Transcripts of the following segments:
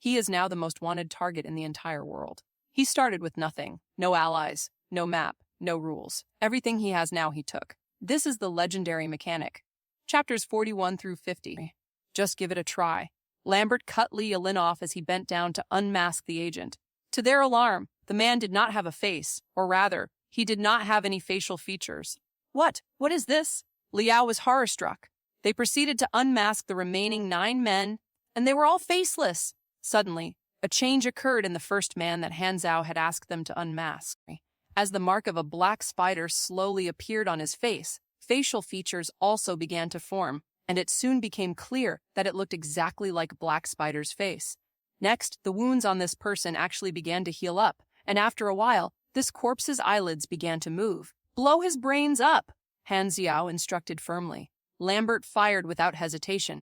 He is now the most wanted target in the entire world. He started with nothing, no allies, no map, no rules. Everything he has now he took. This is the legendary mechanic. Chapters 41 through 50. Just give it a try. Lambert cut Li Yilin off as he bent down to unmask the agent. To their alarm, the man did not have a face, or rather, he did not have any facial features. What? What is this? Liao was horror-struck. They proceeded to unmask the remaining 9 men, and they were all faceless. Suddenly, a change occurred in the first man that Han Zhao had asked them to unmask. As the mark of a black spider slowly appeared on his face, facial features also began to form, and it soon became clear that it looked exactly like Black Spider's face. Next, the wounds on this person actually began to heal up, and after a while, this corpse's eyelids began to move. Blow his brains up, Han Xiao instructed firmly. Lambert fired without hesitation.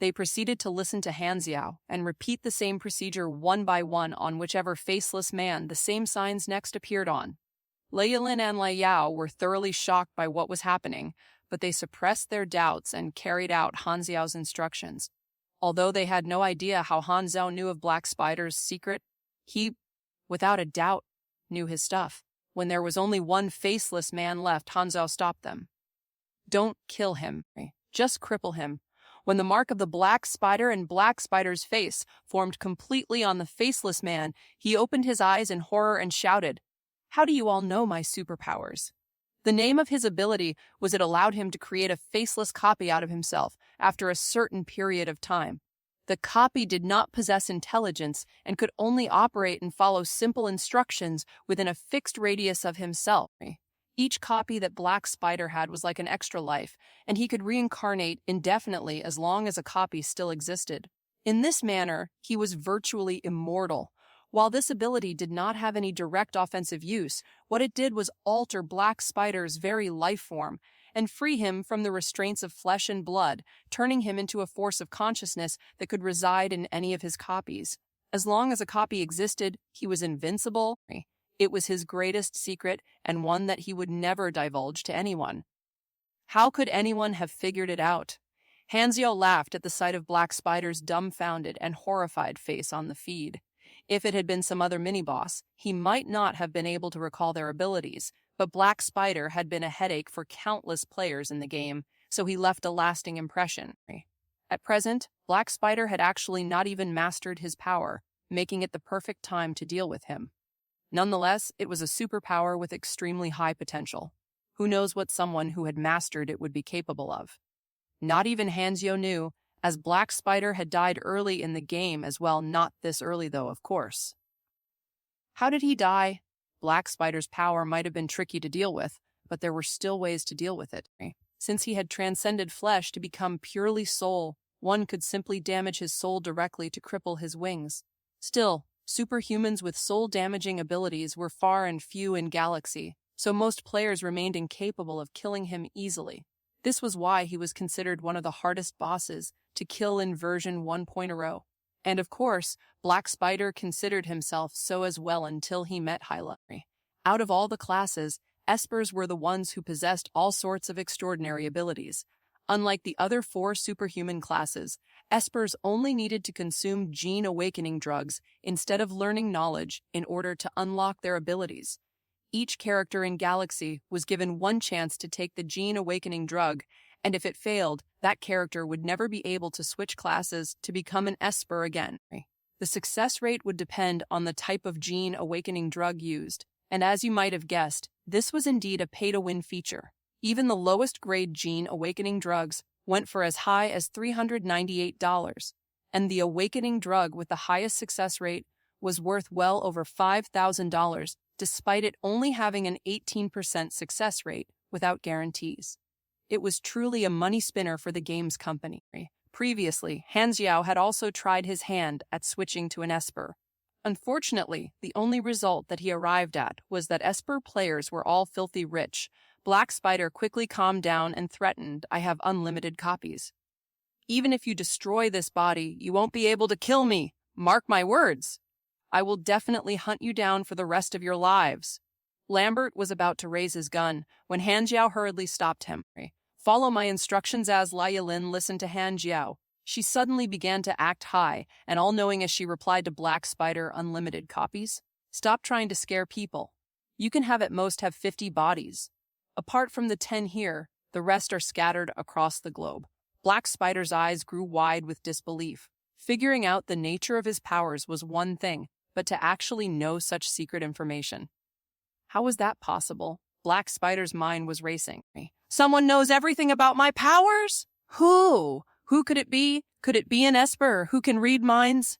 They proceeded to listen to Han Xiao and repeat the same procedure one by one on whichever faceless man the same signs next appeared on. Lei Yilin and Liao were thoroughly shocked by what was happening, but they suppressed their doubts and carried out Han Xiao's instructions. Although they had no idea how Han Xiao knew of Black Spider's secret, he, without a doubt, knew his stuff. When there was only one faceless man left, Han Xiao stopped them. Don't kill him, just cripple him. When the mark of the Black Spider and Black Spider's face formed completely on the faceless man, he opened his eyes in horror and shouted, "How do you all know my superpowers?" The name of his ability was it allowed him to create a faceless copy out of himself after a certain period of time. The copy did not possess intelligence and could only operate and follow simple instructions within a fixed radius of himself. Each copy that Black Spider had was like an extra life, and he could reincarnate indefinitely as long as a copy still existed. In this manner, he was virtually immortal. While this ability did not have any direct offensive use, what it did was alter Black Spider's very life form and free him from the restraints of flesh and blood, turning him into a force of consciousness that could reside in any of his copies. As long as a copy existed, he was invincible. It was his greatest secret and one that he would never divulge to anyone. How could anyone have figured it out? Han Xiao laughed at the sight of Black Spider's dumbfounded and horrified face on the feed. If it had been some other mini-boss, he might not have been able to recall their abilities, but Black Spider had been a headache for countless players in the game, so he left a lasting impression. At present, Black Spider had actually not even mastered his power, making it the perfect time to deal with him. Nonetheless, it was a superpower with extremely high potential. Who knows what someone who had mastered it would be capable of? Not even Han Xiao knew, as Black Spider had died early in the game as well, not this early though, of course. How did he die? Black Spider's power might have been tricky to deal with, but there were still ways to deal with it. Since he had transcended flesh to become purely soul, one could simply damage his soul directly to cripple his wings. Still, superhumans with soul-damaging abilities were far and few in Galaxy, so most players remained incapable of killing him easily. This was why he was considered one of the hardest bosses to kill in version 1.0. And of course, Black Spider considered himself so as well until he met Hyla. Out of all the classes, Espers were the ones who possessed all sorts of extraordinary abilities. Unlike the other 4 superhuman classes, Espers only needed to consume gene awakening drugs instead of learning knowledge in order to unlock their abilities. Each character in Galaxy was given one chance to take the gene awakening drug, and if it failed, that character would never be able to switch classes to become an Esper again. The success rate would depend on the type of gene awakening drug used, and as you might have guessed, this was indeed a pay-to-win feature. Even the lowest grade gene awakening drugs went for as high as $398, and the awakening drug with the highest success rate was worth well over $5,000, despite it only having an 18% success rate without guarantees. It was truly a money spinner for the games company. Previously, Han Xiao had also tried his hand at switching to an Esper. Unfortunately, the only result that he arrived at was that Esper players were all filthy rich. Black Spider quickly calmed down and threatened, "I have unlimited copies. Even if you destroy this body, you won't be able to kill me. Mark my words. I will definitely hunt you down for the rest of your lives." Lambert was about to raise his gun when Han Xiao hurriedly stopped him. "Follow my instructions." As Lai Yilin listened to Han Xiao, She suddenly began to act high and all-knowing as she replied to Black Spider unlimited copies. Stop trying to scare people. You can have at most have 50 bodies. Apart from the 10 here, the rest are scattered across the globe. Black Spider's eyes grew wide with disbelief. Figuring out the nature of his powers was one thing, but to actually know such secret information. How was that possible? Black Spider's mind was racing. Someone knows everything about my powers? Who? Who could it be? Could it be an Esper who can read minds?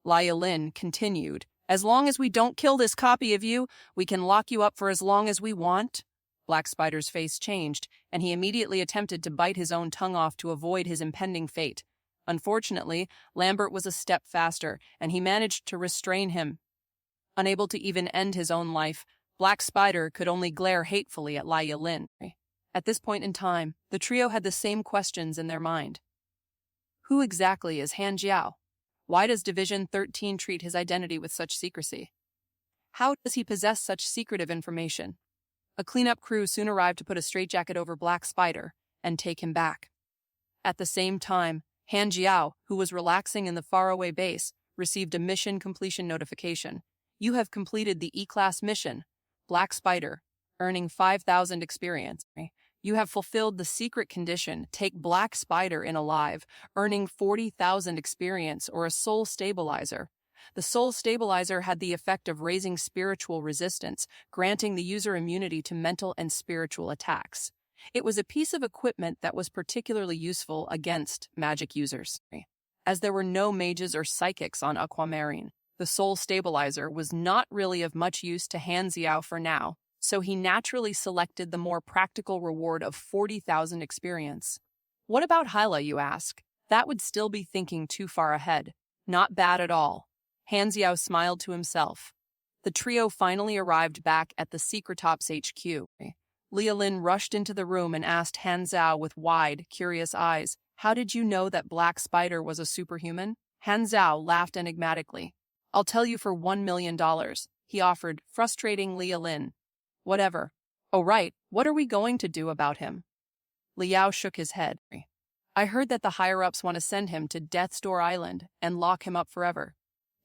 Laya Lin continued, as long as we don't kill this copy of you, we can lock you up for as long as we want. Black Spider's face changed, and he immediately attempted to bite his own tongue off to avoid his impending fate. Unfortunately, Lambert was a step faster, and he managed to restrain him. Unable to even end his own life, Black Spider could only glare hatefully at Laya Lin. At this point in time, the trio had the same questions in their mind. Who exactly is Han Xiao? Why does Division 13 treat his identity with such secrecy? How does he possess such secretive information? A cleanup crew soon arrived to put a straitjacket over Black Spider and take him back. At the same time, Han Xiao, who was relaxing in the faraway base, received a mission completion notification. You have completed the E-Class mission, Black Spider, earning 5,000 experience. You have fulfilled the secret condition, take Black Spider in alive, earning 40,000 experience or a soul stabilizer. The soul stabilizer had the effect of raising spiritual resistance, granting the user immunity to mental and spiritual attacks. It was a piece of equipment that was particularly useful against magic users. As there were no mages or psychics on Aquamarine, the soul stabilizer was not really of much use to Han Xiao for now, so he naturally selected the more practical reward of 40,000 experience. What about Hyla, you ask? That would still be thinking too far ahead. Not bad at all. Han Xiao smiled to himself. The trio finally arrived back at the Secretops HQ. Laya Lin rushed into the room and asked Han Xiao with wide, curious eyes, "How did you know that Black Spider was a superhuman?" Han Xiao laughed enigmatically. "I'll tell you for $1 million, he offered, frustrating Laya Lin. "Whatever. Oh right, what are we going to do about him?" Liao shook his head. "I heard that the higher-ups want to send him to Death's Door Island and lock him up forever."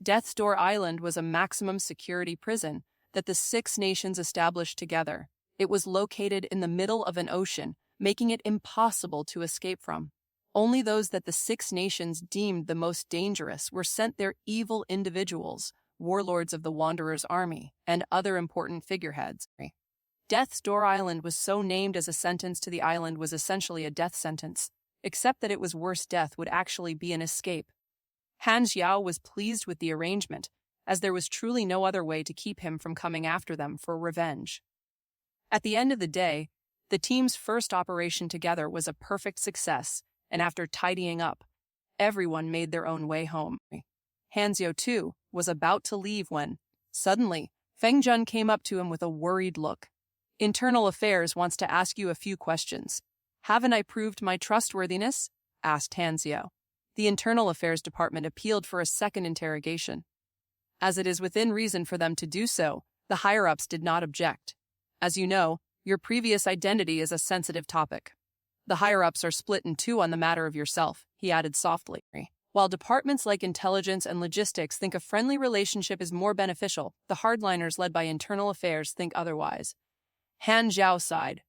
Death's Door Island was a maximum security prison that the 6 nations established together. It was located in the middle of an ocean, making it impossible to escape from. Only those that the 6 nations deemed the most dangerous were sent there, evil individuals, warlords of the Wanderer's army, and other important figureheads. Death's Door Island was so named as a sentence to the island was essentially a death sentence, except that it was worse. Death would actually be an escape. Han Xiao was pleased with the arrangement, as there was truly no other way to keep him from coming after them for revenge. At the end of the day, the team's first operation together was a perfect success, and after tidying up, everyone made their own way home. Han Xiao, too, was about to leave when, suddenly, Feng Jun came up to him with a worried look. "Internal Affairs wants to ask you a few questions." "Haven't I proved my trustworthiness?" asked Han Xiao. The Internal Affairs Department appealed for a second interrogation. As it is within reason for them to do so, the higher-ups did not object. "As you know, your previous identity is a sensitive topic. The higher-ups are split in two on the matter of yourself," he added softly. "While departments like intelligence and logistics think a friendly relationship is more beneficial, the hardliners led by Internal Affairs think otherwise." Han Xiao sighed.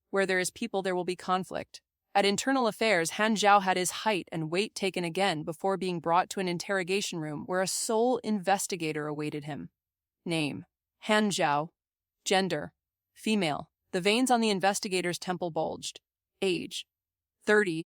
"Where there is people, there will be conflict." At Internal Affairs, Han Xiao had his height and weight taken again before being brought to an interrogation room where a sole investigator awaited him. Name: Han Xiao. Gender: female. The veins on the investigator's temple bulged. Age: 30.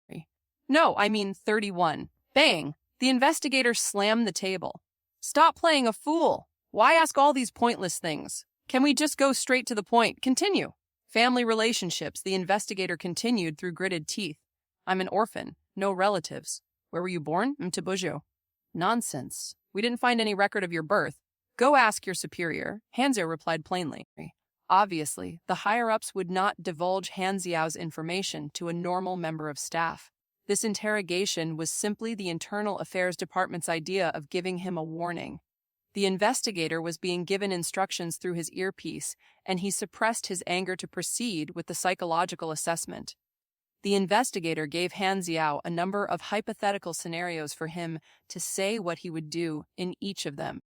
No, I mean 31. Bang! The investigator slammed the table. "Stop playing a fool! Why ask all these pointless things? Can we just go straight to the point? Continue." "Family relationships," the investigator continued through gritted teeth. "I'm an orphan, no relatives." "Where were you born?" "Mtabujo." "Nonsense. We didn't find any record of your birth. Go ask your superior," Han Xiao replied plainly. Obviously, the higher-ups would not divulge Han Xiao's information to a normal member of staff. This interrogation was simply the Internal Affairs Department's idea of giving him a warning. The investigator was being given instructions through his earpiece, and he suppressed his anger to proceed with the psychological assessment. The investigator gave Han Xiao a number of hypothetical scenarios for him to say what he would do in each of them.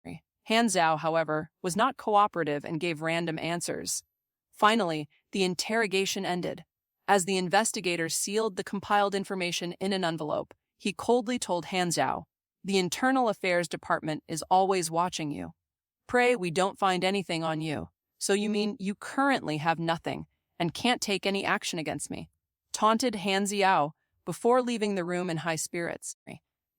Han Xiao, however, was not cooperative and gave random answers. Finally, the interrogation ended. As the investigator sealed the compiled information in an envelope, he coldly told Han Xiao, "The Internal Affairs Department is always watching you. Pray we don't find anything on you. So you mean you currently have nothing and can't take any action against me?" Taunted Han Xiao before leaving the room in high spirits.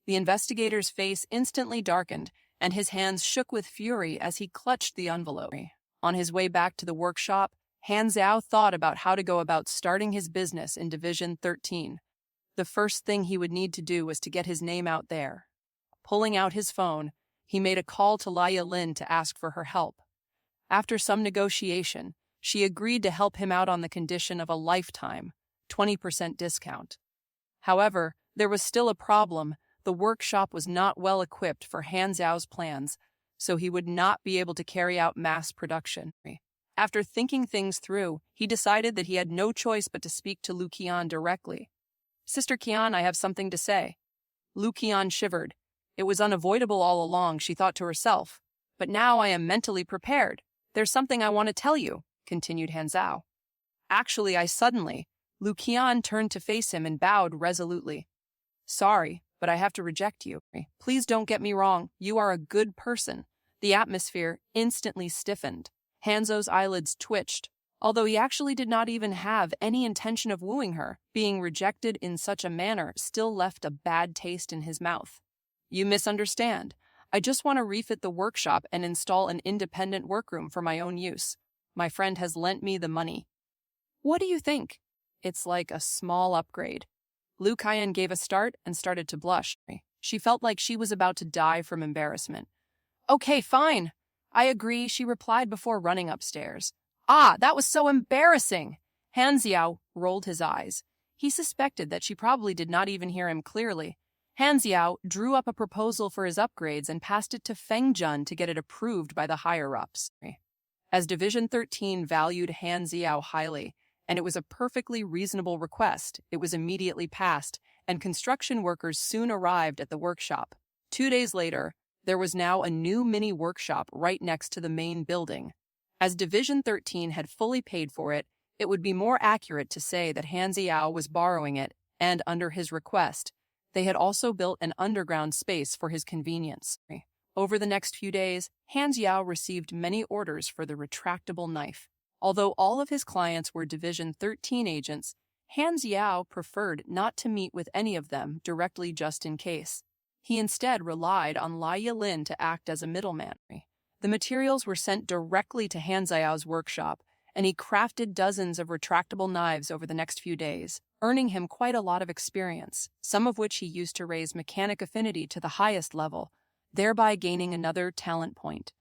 The investigator's face instantly darkened, and his hands shook with fury as he clutched the envelope. On his way back to the workshop, Han Xiao thought about how to go about starting his business in Division 13. The first thing he would need to do was to get his name out there. Pulling out his phone, he made a call to Lai Lin to ask for her help. After some negotiation, she agreed to help him out on the condition of a lifetime 20% discount. However, there was still a problem. The workshop was not well equipped for Han Xiao's plans, so he would not be able to carry out mass production. After thinking things through, he decided that he had no choice but to speak to Lu Qian directly. "Sister Qian, I have something to say." Lu Qian shivered. It was unavoidable all along, she thought to herself. "But now I am mentally prepared. There's something I want to tell you," continued Han Xiao. "Actually, Lu Qian turned to face him and bowed resolutely. "Sorry, but I have to reject you. Please don't get me wrong, you are a good person." The atmosphere instantly stiffened. Hanzo's eyelids twitched. Although he actually did not even have any intention of wooing her, being rejected in such a manner still left a bad taste in his mouth. "You misunderstand. I just want to refit the workshop and install an independent workroom for my own use. My friend has lent me the money." "What do you think?" "It's like a small upgrade." Lu Qian gave a start and started to blush. She felt like she was about to die from embarrassment. "Okay, fine. I agree," she replied before running upstairs. "Ah, that was so embarrassing!" Han Xiao rolled his eyes. He suspected that she probably did not even hear him clearly. Han Xiao drew up a proposal for his upgrades and passed it to Feng Jun to get it approved by the higher-ups. As Division 13 valued Han Xiao highly, and it was a perfectly reasonable request, it was immediately passed, and construction workers soon arrived at the workshop. 2 days later, there was now a new mini-workshop right next to the main building. As Division 13 had fully paid for it, it would be more accurate to say that Han Xiao was borrowing it, and under his request, they had also built an underground space for his convenience. Over the next few days, Han Xiao received many orders for the retractable knife. Although all of his clients were Division 13 agents, Han Xiao preferred not to meet with any of them directly just in case. He instead relied on Lai Lin to act as a middleman. The materials were sent directly to Han Xiao's workshop, and he crafted dozens of retractable knives over the next few days, earning him quite a lot of experience, some of which he used to raise mechanic affinity to the highest level, thereby gaining another talent point.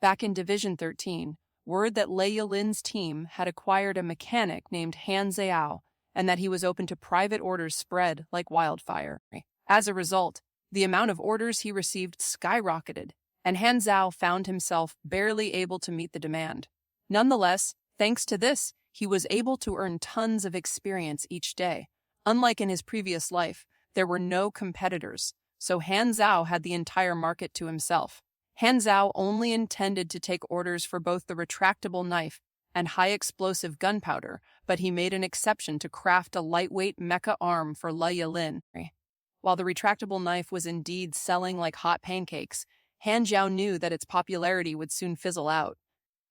Back in Division 13, word that Lai Lin's team had acquired a mechanic named Han Xiao, and that he was open to private orders spread like wildfire. As a result, the amount of orders he received skyrocketed, and Han Xiao found himself barely able to meet the demand. Nonetheless, thanks to this, he was able to earn tons of experience each day. Unlike in his previous life, there were no competitors, so Han Xiao had the entire market to himself. Han Xiao only intended to take orders for both the retractable knife and high-explosive gunpowder, but he made an exception to craft a lightweight mecha arm for Lai Lin. While the retractable knife was indeed selling like hot pancakes, Han Xiao knew that its popularity would soon fizzle out.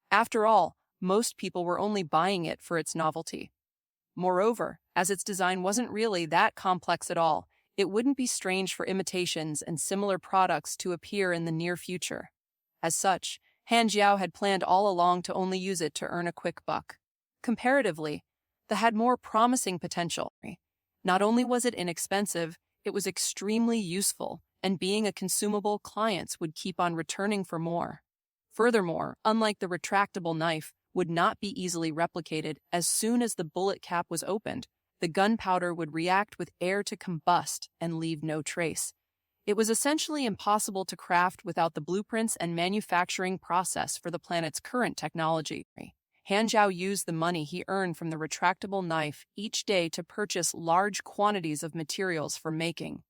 After all, most people were only buying it for its novelty. Moreover, as its design wasn't really that complex at all, it wouldn't be strange for imitations and similar products to appear in the near future. As such, Han Xiao had planned all along to only use it to earn a quick buck. Comparatively, the had more promising potential. Not only was it inexpensive, it was extremely useful, and being a consumable, clients would keep on returning for more. Furthermore, unlike the retractable knife, would not be easily replicated. As soon as the bullet cap was opened, the gunpowder would react with air to combust and leave no trace. It was essentially impossible to craft without the blueprints and manufacturing process for the planet's current technology. Han Xiao used the money he earned from the retractable knife each day to purchase large quantities of materials for making.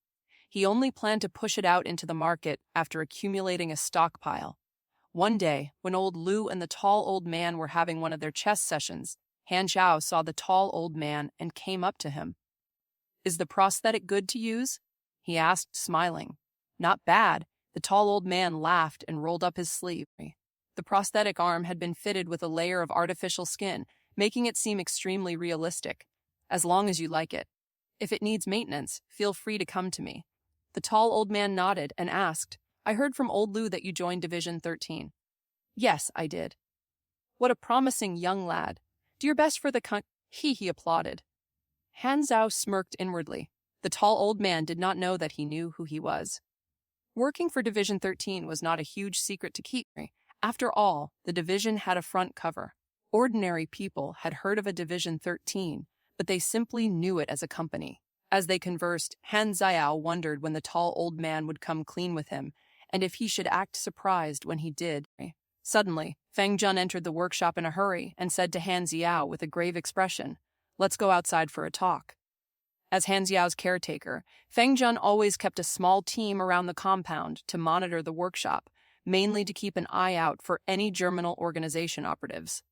He only planned to push it out into the market after accumulating a stockpile. One day, when old Lu and the tall old man were having one of their chess sessions, Han Xiao saw the tall old man and came up to him. "Is the prosthetic good to use?" he asked, smiling. "Not bad." The tall old man laughed and rolled up his sleeve. The prosthetic arm had been fitted with a layer of artificial skin, making it seem extremely realistic. "As long as you like it. If it needs maintenance, feel free to come to me." The tall old man nodded and asked, "I heard from old Lu that you joined Division 13. "Yes, I did." "What a promising young lad. Do your best for the he applauded. Han Xiao smirked inwardly. The tall old man did not know that he knew who he was. Working for Division 13 was not a huge secret to keep. After all, the division had a front cover. Ordinary people had heard of a Division 13, but they simply knew it as a company. As they conversed, Han Xiao wondered when the tall old man would come clean with him, and if he should act surprised when he did. Suddenly, Feng Jun entered the workshop in a hurry and said to Han Xiao with a grave expression, "Let's go outside for a talk." As Han Xiao's caretaker, Feng Jun always kept a small team around the compound to monitor the workshop, mainly to keep an eye out for any Germinal organization operatives.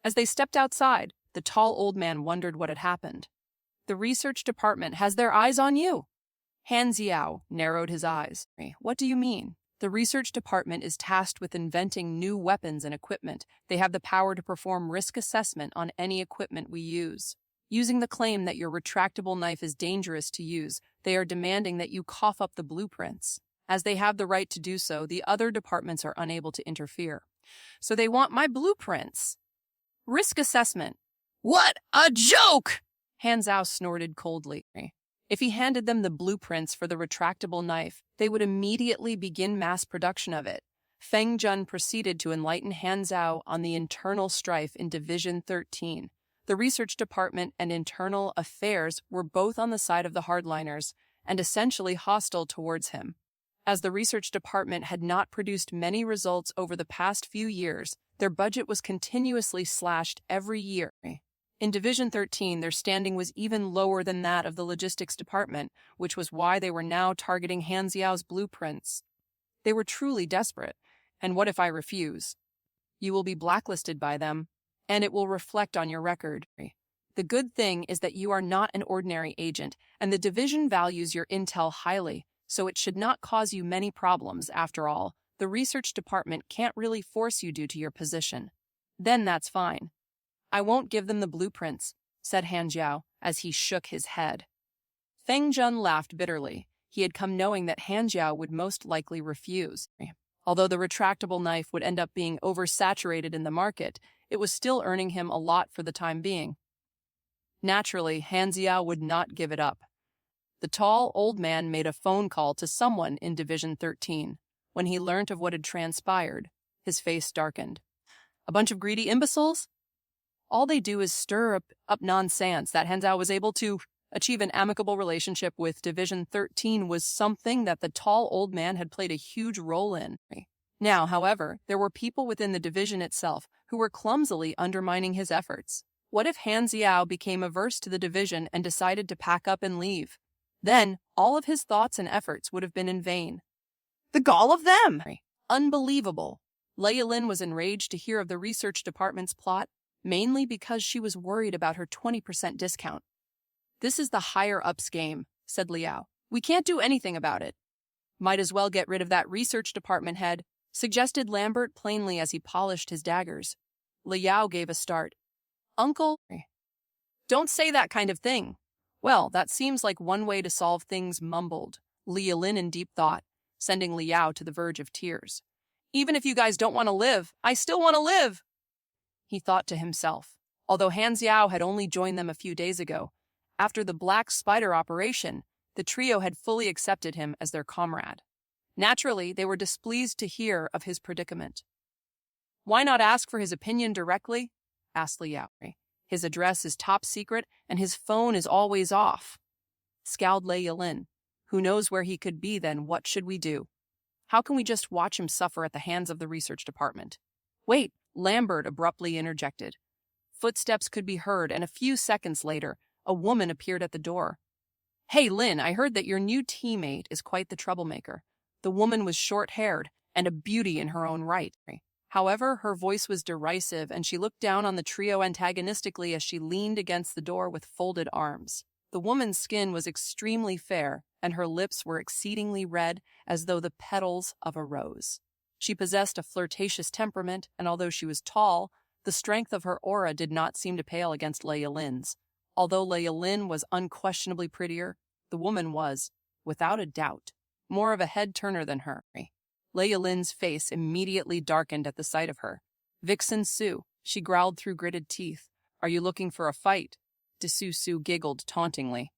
As they stepped outside, the tall old man wondered what had happened. "The research department has their eyes on you." Han Xiao narrowed his eyes. "What do you mean?" "The research department is tasked with inventing new weapons and equipment. They have the power to perform risk assessment on any equipment we use. Using the claim that your retractable knife is dangerous to use, they are demanding that you cough up the blueprints. As they have the right to do so, the other departments are unable to interfere. So they want my blueprints. Risk assessment. What a joke!" Han Xiao snorted coldly. If he handed them the blueprints for the retractable knife, they would immediately begin mass production of it. Feng Jun proceeded to enlighten Han Xiao on the internal strife in Division 13. The research department and internal affairs were both on the side of the hardliners and essentially hostile towards him. As the research department had not produced many results over the past few years, their budget was continuously slashed every year. In Division 13, their standing was even lower than that of the logistics department, which was why they were now targeting Han Xiao's blueprints. They were truly desperate. "And what if I refuse?" "You will be blacklisted by them, and it will reflect on your record. The good thing is that you are not an ordinary agent, and the division values your intel highly, so it should not cause you many problems. After all, the research department can't really force you due to your position. Then that's fine." "I won't give them the blueprints," said Han Xiao as he shook his head. Feng Jun laughed bitterly. He had come knowing that Han Xiao would most likely refuse. Although the retractable knife would end up being oversaturated in the market, it was still earning him a lot for the time being. Naturally, Han Xiao would not give it up. The tall, old man made a phone call to someone in Division 13. When he learnt of what had transpired, his face darkened. "A bunch of greedy imbeciles? All they do is stir up nonsense." That Han Xiao was able to achieve an amicable relationship with Division 13 was something that the tall old man had played a huge role in. Now, however, there were people within the division itself who were clumsily undermining his efforts. What if Han Xiao became averse to the division and decided to pack up and leave? Then, all of his thoughts and efforts would have been in vain. The gall of them! Unbelievable. Lei Lin was enraged to hear of the research department's plot, mainly because she was worried about her 20% discount. "This is the higher-ups game," said Liao. "We can't do anything about it." "Might as well get rid of that research department head," suggested Lambert plainly as he polished his daggers. Liao gave a start. "Uncle, don't say that kind of thing." "Well, that seems like one way to solve things," mumbled Li Lin in deep thought, sending Liao to the verge of tears. "Even if you guys don't want to live, I still want to live," he thought to himself. Although Han Xiao had only joined them a few days ago, after the Black Spider operation, the trio had fully accepted him as their comrade. Naturally, they were displeased to hear of his predicament. "Why not ask for his opinion directly?" asked Liao. "His address is top secret, and his phone is always off," scowled Lei Lin. "Who knows where he could be then? What should we do? How can we just watch him suffer at the hands of the research department?" "Wait, Lambert abruptly interjected. Footsteps could be heard, and a few seconds later, a woman appeared at the door. "Hey, Lin, I heard that your new teammate is quite the troublemaker." The woman was short-haired and a beauty in her own right. However, her voice was derisive, and she looked down on the trio antagonistically as she leaned against the door with folded arms. The woman's skin was extremely fair, and her lips were exceedingly red, as though the petals of a rose. She possessed a flirtatious temperament, and although she was tall, the strength of her aura did not seem to pale against Leia Lin's. Although Leia Lin was unquestionably prettier, the woman was, without a doubt, more of a head-turner than her. Leia Lin's face immediately darkened at the sight of her. "Vixen Su," she growled through gritted teeth. "Are you looking for a fight?" Su giggled tauntingly.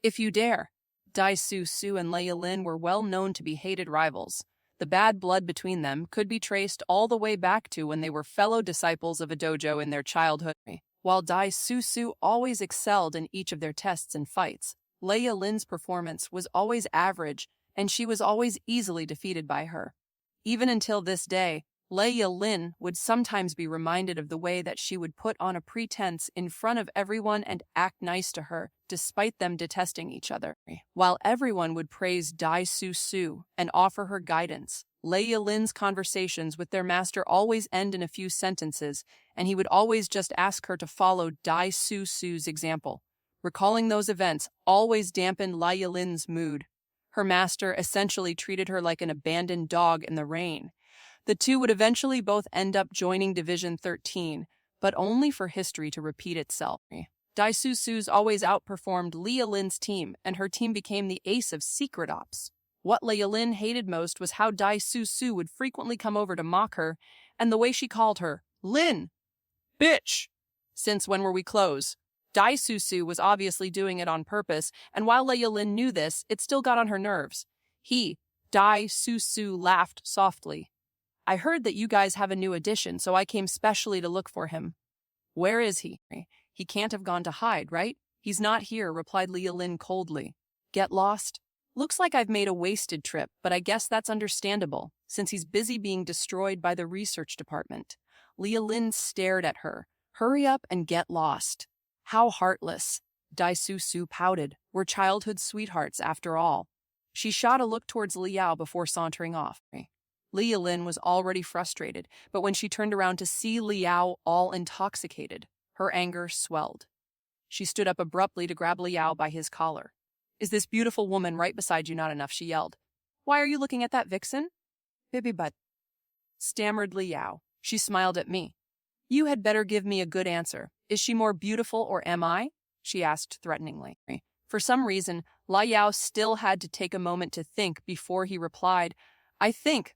"If you dare." Su and Leia Lin were well known to be hated rivals. The bad blood between them could be traced all the way back to when they were fellow disciples of a dojo in their childhood. While Su always excelled in each of their tests and fights, Leia Lin's performance was always average, and she was always easily defeated by her. Even until this day, Leia Lin would sometimes be reminded of the way that she would put on a pretense in front of everyone and act nice to her, despite them detesting each other. While everyone would praise Su and offer her guidance, Leia Lin's conversations with their master always end in a few sentences, and he would always just ask her to follow Su's example. Recalling those events always dampened Leia Lin's mood. Her master essentially treated her like an abandoned dog in the rain. The two would eventually both end up joining Division 13, but only for history to repeat itself. Su's always outperformed Leia Lin's team, and her team became the ace of secret ops. What Leia Lin hated most was how Su would frequently come over to mock her, and the way she called her, "Lin! Bitch!" "Since when were we close?" Su was obviously doing it on purpose, and while Leia Lin knew this, it still got on her nerves. Su laughed softly. "I heard that you guys have a new addition, so I came specially to look for him." "Where is he?" "He can't have gone to hide, right?" "He's not here," replied Leia Lin coldly. "Get lost?" "Looks like I've made a wasted trip, but I guess that's understandable, since he's busy being destroyed by the research department." Leia Lin stared at her. "Hurry up and get lost." "How heartless." Su pouted. "We're childhood sweethearts, after all." She shot a look towards Liao before sauntering off. Leia Lin was already frustrated, but when she turned around to see Liao all intoxicated, her anger swelled. She stood up abruptly to grab Liao by his collar. "Is this beautiful woman right beside you not enough?" she yelled. "Why are you looking at that vixen?" "Bibi but," stammered Liao. She smiled at me. "You had better give me a good answer. Is she more beautiful or am I?" she asked threateningly. For some reason, Liao still had to take a moment to think before he replied, "I think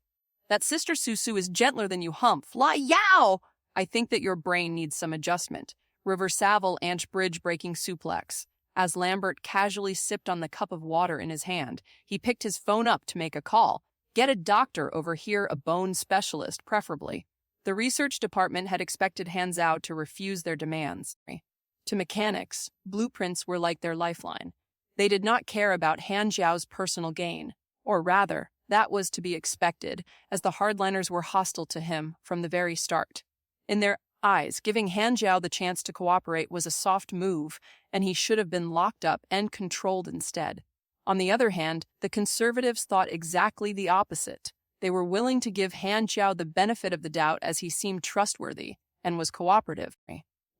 that Sister Susu is gentler than you humph. Liao! I think that your brain needs some adjustment." River Savile Anch Bridge breaking suplex. As Lambert casually sipped on the cup of water in his hand, he picked his phone up to make a call. Get a doctor over here, a bone specialist, preferably. The research department had expected Han Xiao to refuse their demands. To mechanics, blueprints were like their lifeline. They did not care about Han Xiao's personal gain, or rather, that was to be expected, as the hardliners were hostile to him from the very start. In their eyes, giving Han Xiao the chance to cooperate was a soft move, and he should have been locked up and controlled instead. On the other hand, the conservatives thought exactly the opposite. They were willing to give Han Xiao the benefit of the doubt as he seemed trustworthy and was cooperative.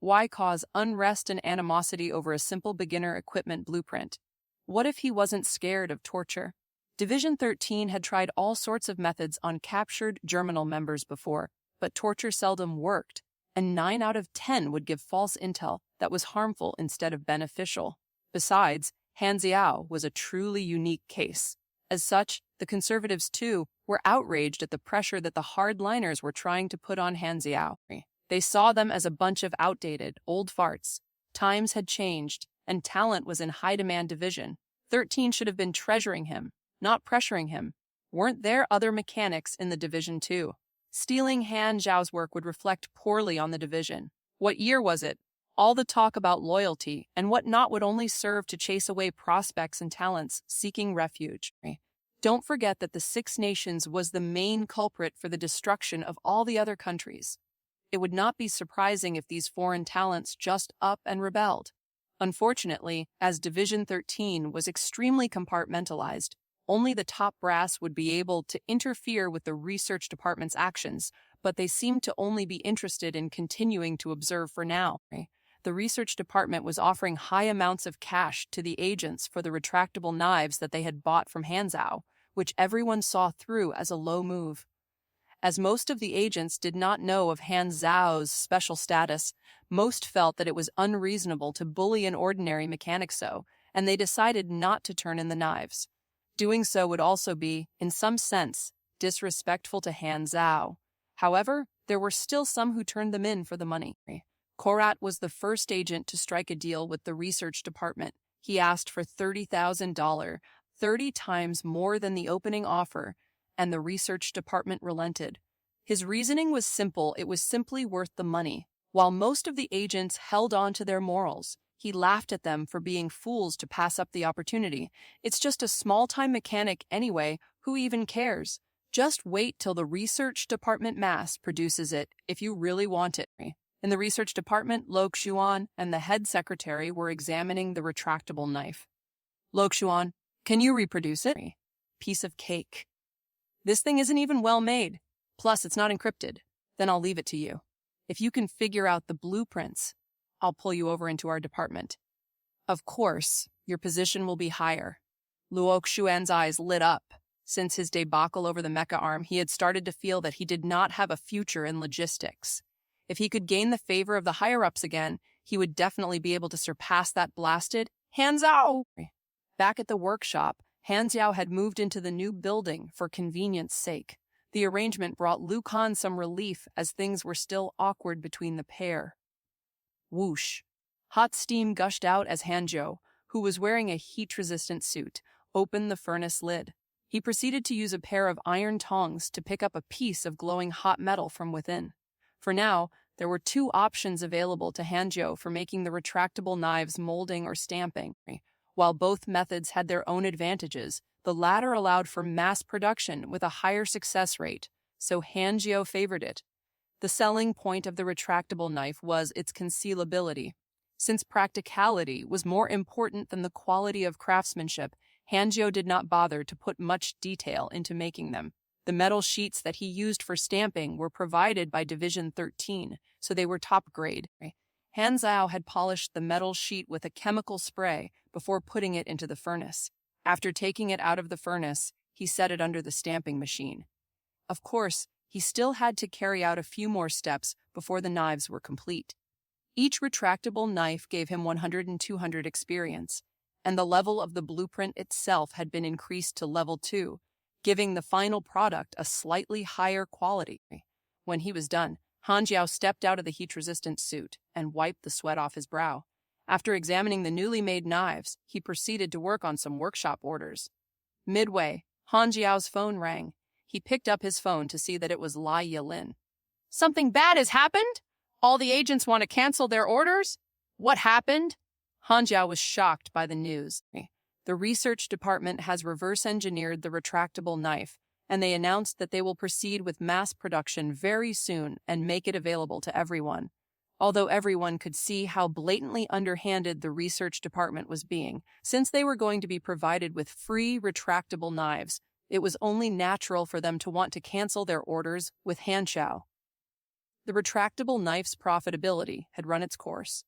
Why cause unrest and animosity over a simple beginner equipment blueprint? What if he wasn't scared of torture? Division 13 had tried all sorts of methods on captured Germinal members before, but torture seldom worked, and 9 out of 10 would give false intel that was harmful instead of beneficial. Besides, Han Xiao was a truly unique case. As such, the conservatives, too, were outraged at the pressure that the hardliners were trying to put on Han Xiao. They saw them as a bunch of outdated, old farts. Times had changed, and talent was in high-demand division. 13 should have been treasuring him, not pressuring him. Weren't there other mechanics in the division, too? Stealing Han Xiao's work would reflect poorly on the division. What year was it? All the talk about loyalty and whatnot would only serve to chase away prospects and talents seeking refuge. Don't forget that the Six Nations was the main culprit for the destruction of all the other countries. it would not be surprising if these foreign talents just up and rebelled. Unfortunately, as Division 13 was extremely compartmentalized, only the top brass would be able to interfere with the research department's actions, but they seemed to only be interested in continuing to observe for now. The research department was offering high amounts of cash to the agents for the retractable knives that they had bought from Xiao, which everyone saw through as a low move. As most of the agents did not know of Xiao's special status, most felt that it was unreasonable to bully an ordinary mechanic so, and they decided not to turn in the knives. Doing so would also be, in some sense, disrespectful to Xiao. However, there were still some who turned them in for the money. Korat was the first agent to strike a deal with the research department. He asked for $30,000, 30 times more than the opening offer, and the research department relented. His reasoning was simple. It was simply worth the money. While most of the agents held on to their morals, he laughed at them for being fools to pass up the opportunity. It's just a small-time mechanic anyway. Who even cares? Just wait till the research department mass produces it if you really want it. In the research department, Xiao and the head secretary were examining the retractable knife. Xiao, can you reproduce it? Piece of cake. This thing isn't even well made. Plus, it's not encrypted. Then I'll leave it to you. If you can figure out the blueprints, I'll pull you over into our department. Of course, your position will be higher. Xiao's eyes lit up. Since his debacle over the mecha arm, he had started to feel that he did not have a future in logistics. If he could gain the favor of the higher-ups again, he would definitely be able to surpass that blasted Xiao. Back at the workshop, Xiao had moved into the new building for convenience sake. The arrangement brought Liu Kan some relief as things were still awkward between the pair. Whoosh. Hot steam gushed out as Xiao, who was wearing a heat-resistant suit, opened the furnace lid. He proceeded to use a pair of iron tongs to pick up a piece of glowing hot metal from within. For now, there were two options available to Xiao for making the retractable knives molding or stamping. While both methods had their own advantages, the latter allowed for mass production with a higher success rate, so Xiao favored it. The selling point of the retractable knife was its concealability. Since practicality was more important than the quality of craftsmanship, Xiao did not bother to put much detail into making them. The metal sheets that he used for stamping were provided by Division 13, so they were top grade. Xiao had polished the metal sheet with a chemical spray before putting it into the furnace. After taking it out of the furnace, he set it under the stamping machine. Of course, he still had to carry out a few more steps before the knives were complete. Each retractable knife gave him 100 and 200 experience, and the level of the blueprint itself had been increased to level 2, giving the final product a slightly higher quality. When he was done, Xiao stepped out of the heat-resistant suit and wiped the sweat off his brow. After examining the newly made knives, he proceeded to work on some workshop orders. Midway, Xiao's phone rang. He picked up his phone to see that it was Lai Yilin. Something bad has happened? All the agents want to cancel their orders? What happened? Xiao was shocked by the news. The research department has reverse-engineered the retractable knife, and they announced that they will proceed with mass production very soon and make it available to everyone. Although everyone could see how blatantly underhanded the research department was being, since they were going to be provided with free retractable knives, it was only natural for them to want to cancel their orders with Xiao. The retractable knife's profitability had run its course.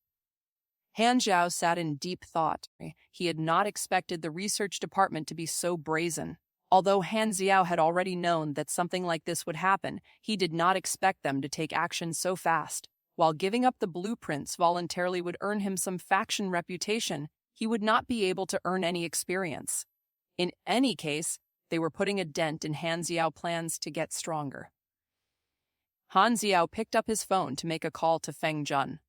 Xiao sat in deep thought. He had not expected the research department to be so brazen. Although Xiao had already known that something like this would happen, he did not expect them to take action so fast. While giving up the blueprints voluntarily would earn him some faction reputation, he would not be able to earn any experience. In any case, they were putting a dent in Xiao's plans to get stronger. Xiao picked up his phone to make a call to Feng Jun.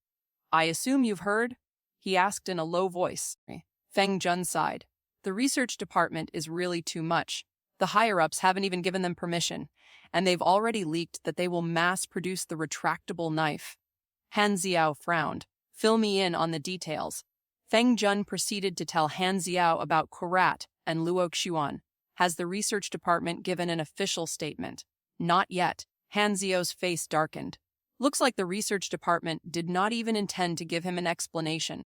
I assume you've heard? He asked in a low voice. Feng Jun sighed. The research department is really too much. The higher-ups haven't even given them permission, and they've already leaked that they will mass-produce the retractable knife. Xiao frowned. Fill me in on the details. Feng Jun proceeded to tell Xiao about Korat and Xiao. Has the research department given an official statement? Not yet. Xiao's face darkened. Looks like the research department did not even intend to give him an explanation.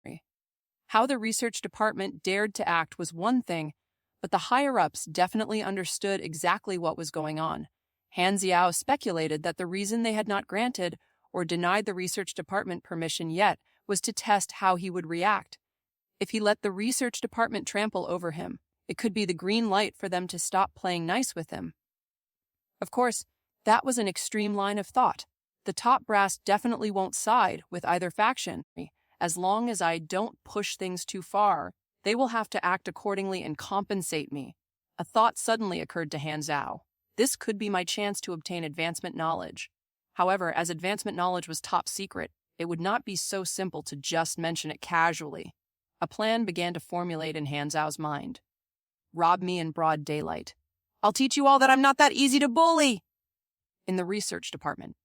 How the research department dared to act was one thing, but the higher-ups definitely understood exactly what was going on. Han Xiao speculated that the reason they had not granted or denied the research department permission yet was to test how he would react. If he let the research department trample over him, it could be the green light for them to stop playing nice with him. Of course, that was an extreme line of thought. The top brass definitely won't side with either faction. As long as I don't push things too far, they will have to act accordingly and compensate me. A thought suddenly occurred to Han Xiao. This could be my chance to obtain advancement knowledge. However, as advancement knowledge was top secret, it would not be so simple to just mention it casually. A plan began to formulate in Han Xiao's mind. Rob me in broad daylight. I'll teach you all that I'm not that easy to bully! In the research department.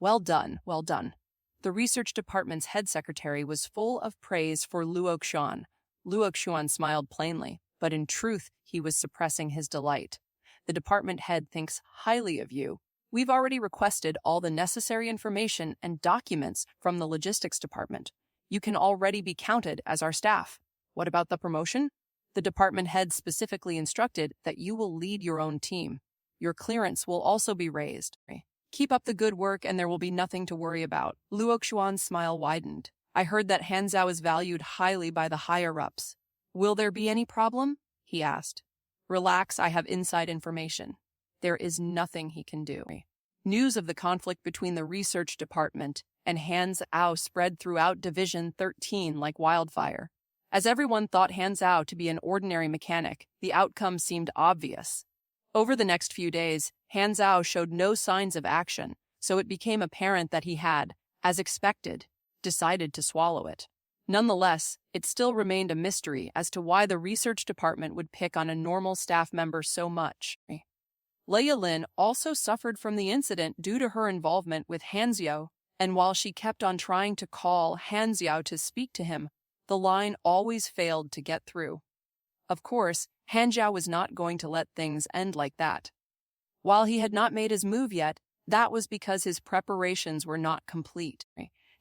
Well done, well done. The research department's head secretary was full of praise for Luo Xuan. Luo Xuan smiled plainly, but in truth, he was suppressing his delight. The department head thinks highly of you. We've already requested all the necessary information and documents from the logistics department. You can already be counted as our staff. What about the promotion? The department head specifically instructed that you will lead your own team. Your clearance will also be raised. Keep up the good work and there will be nothing to worry about. Luo Xuan's smile widened. I heard that Han Xiao is valued highly by the higher-ups. Will there be any problem? He asked. Relax, I have inside information. There is nothing he can do. News of the conflict between the research department and Han Xiao spread throughout Division 13 like wildfire. As everyone thought Han Xiao to be an ordinary mechanic, the outcome seemed obvious. Over the next few days, Han Xiao showed no signs of action, so it became apparent that he had, as expected, decided to swallow it. Nonetheless, it still remained a mystery as to why the research department would pick on a normal staff member so much. Leia Lin also suffered from the incident due to her involvement with Han Xiao, and while she kept on trying to call Han Xiao to speak to him, the line always failed to get through. Of course, Han Xiao was not going to let things end like that. While he had not made his move yet, that was because his preparations were not complete.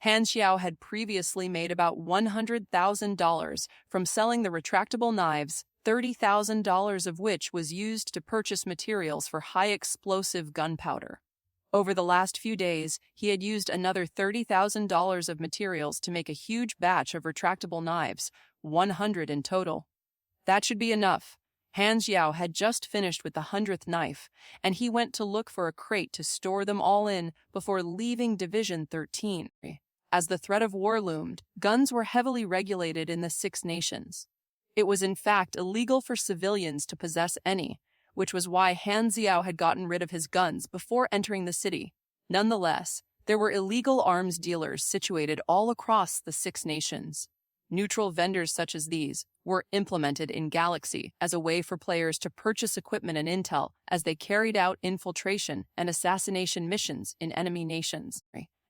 Han Xiao had previously made about $100,000 from selling the retractable knives, $30,000 of which was used to purchase materials for high-explosive gunpowder. Over the last few days, he had used another $30,000 of materials to make a huge batch of retractable knives, 100 in total. That should be enough. Han Xiao had just finished with the 100th knife, and he went to look for a crate to store them all in before leaving Division 13. As the threat of war loomed, guns were heavily regulated in the Six Nations. It was in fact illegal for civilians to possess any, which was why Han Xiao had gotten rid of his guns before entering the city. Nonetheless, there were illegal arms dealers situated all across the Six Nations. Neutral vendors such as these were implemented in Galaxy as a way for players to purchase equipment and intel as they carried out infiltration and assassination missions in enemy nations.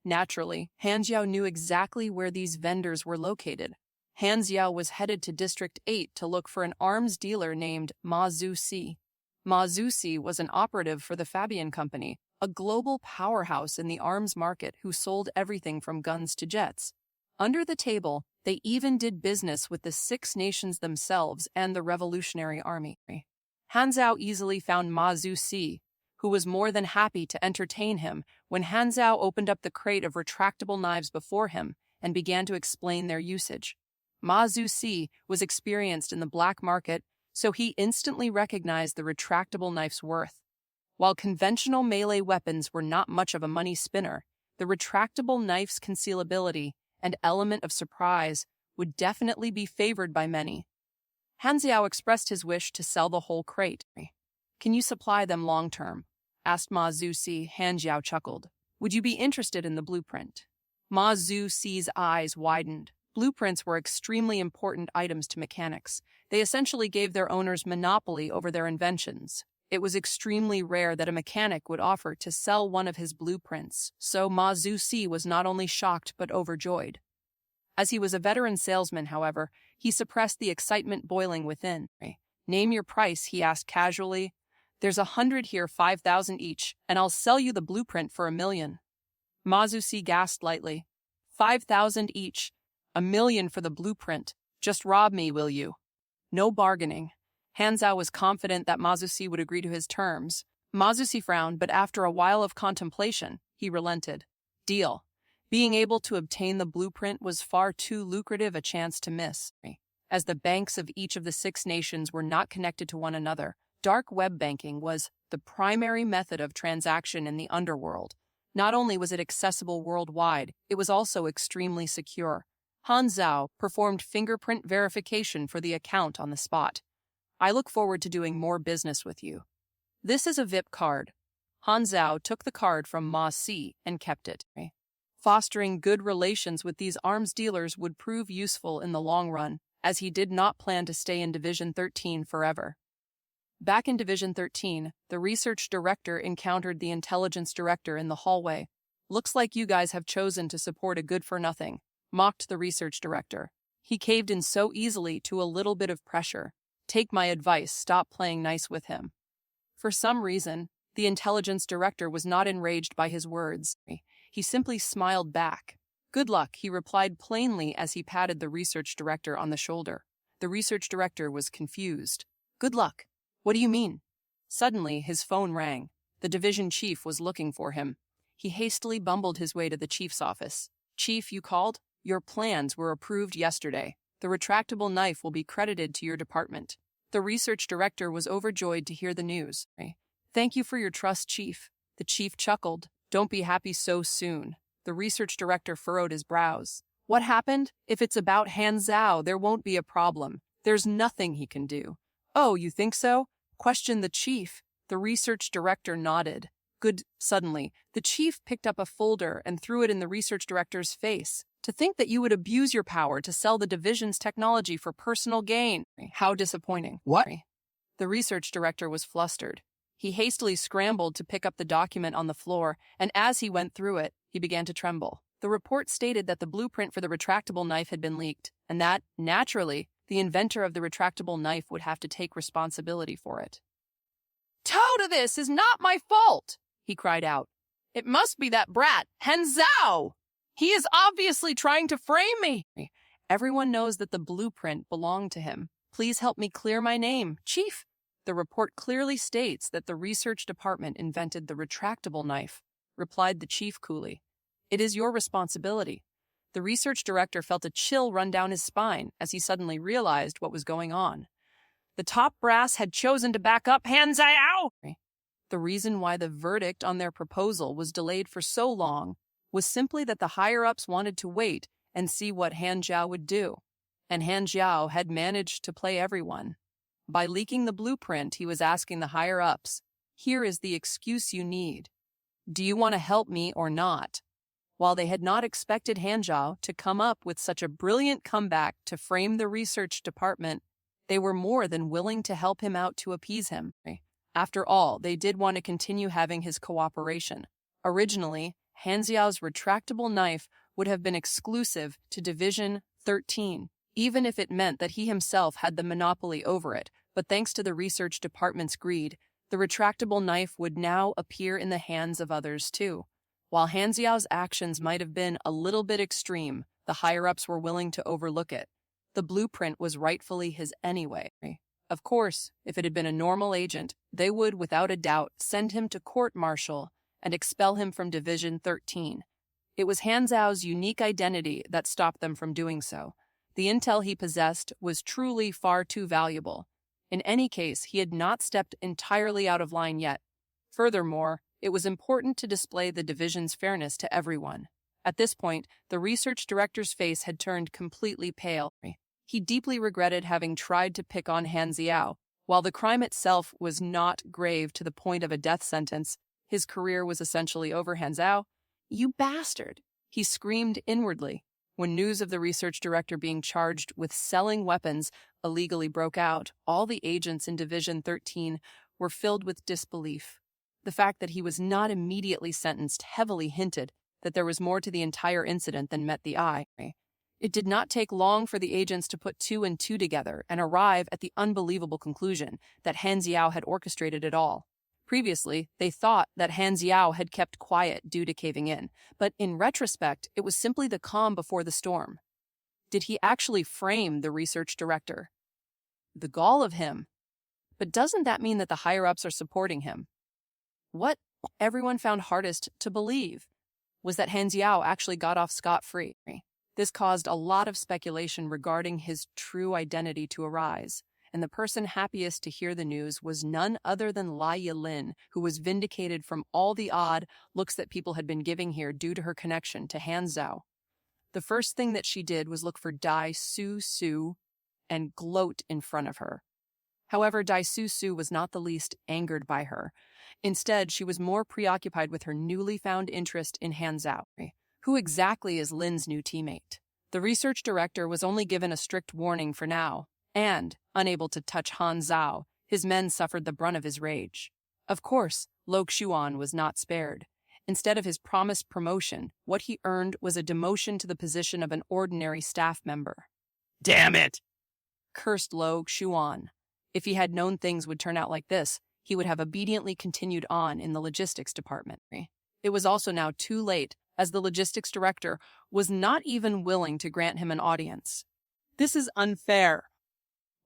Naturally, Han Xiao knew exactly where these vendors were located. Han Xiao was headed to District 8 to look for an arms dealer named Ma Zusi. Ma Zusi was an operative for the Fabian Company, a global powerhouse in the arms market who sold everything from guns to jets. Under the table, they even did business with the Six Nations themselves and the Revolutionary Army. Han Xiao easily found Ma Zusi, who was more than happy to entertain him when Han Xiao opened up the crate of retractable knives before him and began to explain their usage. Ma Zusi was experienced in the black market, so he instantly recognized the retractable knife's worth. While conventional melee weapons were not much of a money spinner, the retractable knife's concealability and element of surprise would definitely be favored by many. Han Xiao expressed his wish to sell the whole crate. Can you supply them long-term? Asked Ma Zusi. Han Xiao chuckled. Would you be interested in the blueprint? Ma Zusi's eyes widened. Blueprints were extremely important items to mechanics. They essentially gave their owners monopoly over their inventions. It was extremely rare that a mechanic would offer to sell one of his blueprints, so Ma Zusi was not only shocked but overjoyed. As he was a veteran salesman, however, he suppressed the excitement boiling within. Name your price, he asked casually. There's 100 here, 5,000 each, and I'll sell you the blueprint for $1 million. Mazusi gasped lightly. 5,000 each. 1,000,000 for the blueprint. Just rob me, will you? No bargaining. Hanzhao was confident that Mazusi would agree to his terms. Mazusi frowned, but after a while of contemplation, he relented. Deal. Being able to obtain the blueprint was far too lucrative a chance to miss. As the banks of each of the 6 nations were not connected to one another, dark web banking was the primary method of transaction in the underworld. Not only was it accessible worldwide, it was also extremely secure. Han Zhao performed fingerprint verification for the account on the spot. I look forward to doing more business with you. This is a VIP card. Han Zhao took the card from Ma Si and kept it. Fostering good relations with these arms dealers would prove useful in the long run, as he did not plan to stay in Division 13 forever. Back in Division 13, the research director encountered the intelligence director in the hallway. Looks like you guys have chosen to support a good-for-nothing, mocked the research director. He caved in so easily to a little bit of pressure. Take my advice, stop playing nice with him. For some reason, the intelligence director was not enraged by his words. He simply smiled back. Good luck, he replied plainly as he patted the research director on the shoulder. The research director was confused. Good luck? What do you mean? Suddenly, his phone rang. The division chief was looking for him. He hastily bumbled his way to the chief's office. Chief, you called? Your plans were approved yesterday. The retractable knife will be credited to your department. The research director was overjoyed to hear the news. Thank you for your trust, Chief. The chief chuckled. Don't be happy so soon. The research director furrowed his brows. What happened? If it's about Han Zhao, there won't be a problem. There's nothing he can do. Oh, you think so? Questioned the chief. The research director nodded. Good. Suddenly, the chief picked up a folder and threw it in the research director's face. To think that you would abuse your power to sell the division's technology for personal gain. How disappointing. What? The research director was flustered. He hastily scrambled to pick up the document on the floor, and as he went through it, he began to tremble. The report stated that the blueprint for the retractable knife had been leaked, and that, naturally, the inventor of the retractable knife would have to take responsibility for it. Toe to this is not my fault, he cried out. It must be that brat, Han Zhao. He is obviously trying to frame me. Everyone knows that the blueprint belonged to him. Please help me clear my name, Chief. The report clearly states that the research department invented the retractable knife, replied the chief coolly. It is your responsibility. The research director felt a chill run down his spine as he suddenly realized what was going on. The top brass had chosen to back up Han Zhao. The reason why the verdict on their proposal was delayed for so long was simply that the higher-ups wanted to wait and see what Han Zhao would do. And Han Zhao had managed to play everyone. By leaking the blueprint, he was asking the higher-ups, here is the excuse you need. Do you want to help me or not? While they had not expected Han Zhao to come up with such a brilliant comeback to frame the research department, they were more than willing to help him out to appease him. After all, they did want to continue having his cooperation. Originally, Han Zhao's retractable knife would have been exclusive to Division 13, even if it meant that he himself had the monopoly over it. But thanks to the research department's greed, the retractable knife would now appear in the hands of others too. While Han Zhao's actions might have been a little bit extreme, the higher-ups were willing to overlook it. The blueprint was rightfully his anyway. Of course, if it had been a normal agent, they would, without a doubt, send him to court-martial and expel him from Division 13. It was Han Zhao's unique identity that stopped them from doing so. The intel he possessed was truly far too valuable. In any case, he had not stepped entirely out of line yet. Furthermore, it was important to display the division's fairness to everyone. At this point, the research director's face had turned completely pale. He deeply regretted having tried to pick on Han Zhao. While the crime itself was not grave to the point of a death sentence, his career was essentially over. Han Zhao, you bastard, he screamed inwardly. When news of the research director being charged with selling weapons illegally broke out, all the agents in Division 13 were filled with disbelief. The fact that he was not immediately sentenced heavily hinted that there was more to the entire incident than met the eye. It did not take long for the agents to put 2 and 2 together and arrive at the unbelievable conclusion that Han Zhao had orchestrated it all. Previously, they thought that Han Xiao had kept quiet due to caving in, but in retrospect, it was simply the calm before the storm. Did he actually frame the research director? The gall of him. But doesn't that mean that the higher-ups are supporting him? What everyone found hardest to believe was that Han Xiao actually got off scot-free. This caused a lot of speculation regarding his true identity to arise, and the person happiest to hear the news was none other than Lai Yilin, who was vindicated from all the odd looks that people had been giving here due to her connection to Han Zhao. The first thing that she did was look for Dai Su Su and gloat in front of her. However, Dai Su Su was not the least angered by her. Instead, she was more preoccupied with her newly found interest in Han Zhao. Who exactly is Lin's new teammate? The research director was only given a strict warning for now, and, unable to touch Han Zhao, his men suffered the brunt of his rage. Of course, Lo Xuan was not spared. Instead of his promised promotion, what he earned was a demotion to the position of an ordinary staff member. Damn it! Cursed Lo Xuan. If he had known things would turn out like this, he would have obediently continued on in the logistics department. It was also now too late, as the logistics director was not even willing to grant him an audience. This is unfair.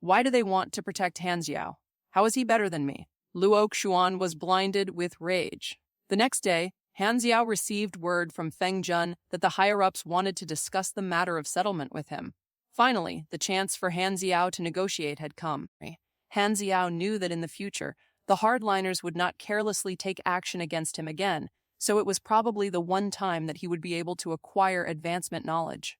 Why do they want to protect Han Xiao? How is he better than me? Luo Xuan was blinded with rage. The next day, Han Xiao received word from Feng Jun that the higher-ups wanted to discuss the matter of settlement with him. Finally, the chance for Han Xiao to negotiate had come. Han Xiao knew that in the future, the hardliners would not carelessly take action against him again, so it was probably the one time that he would be able to acquire advancement knowledge.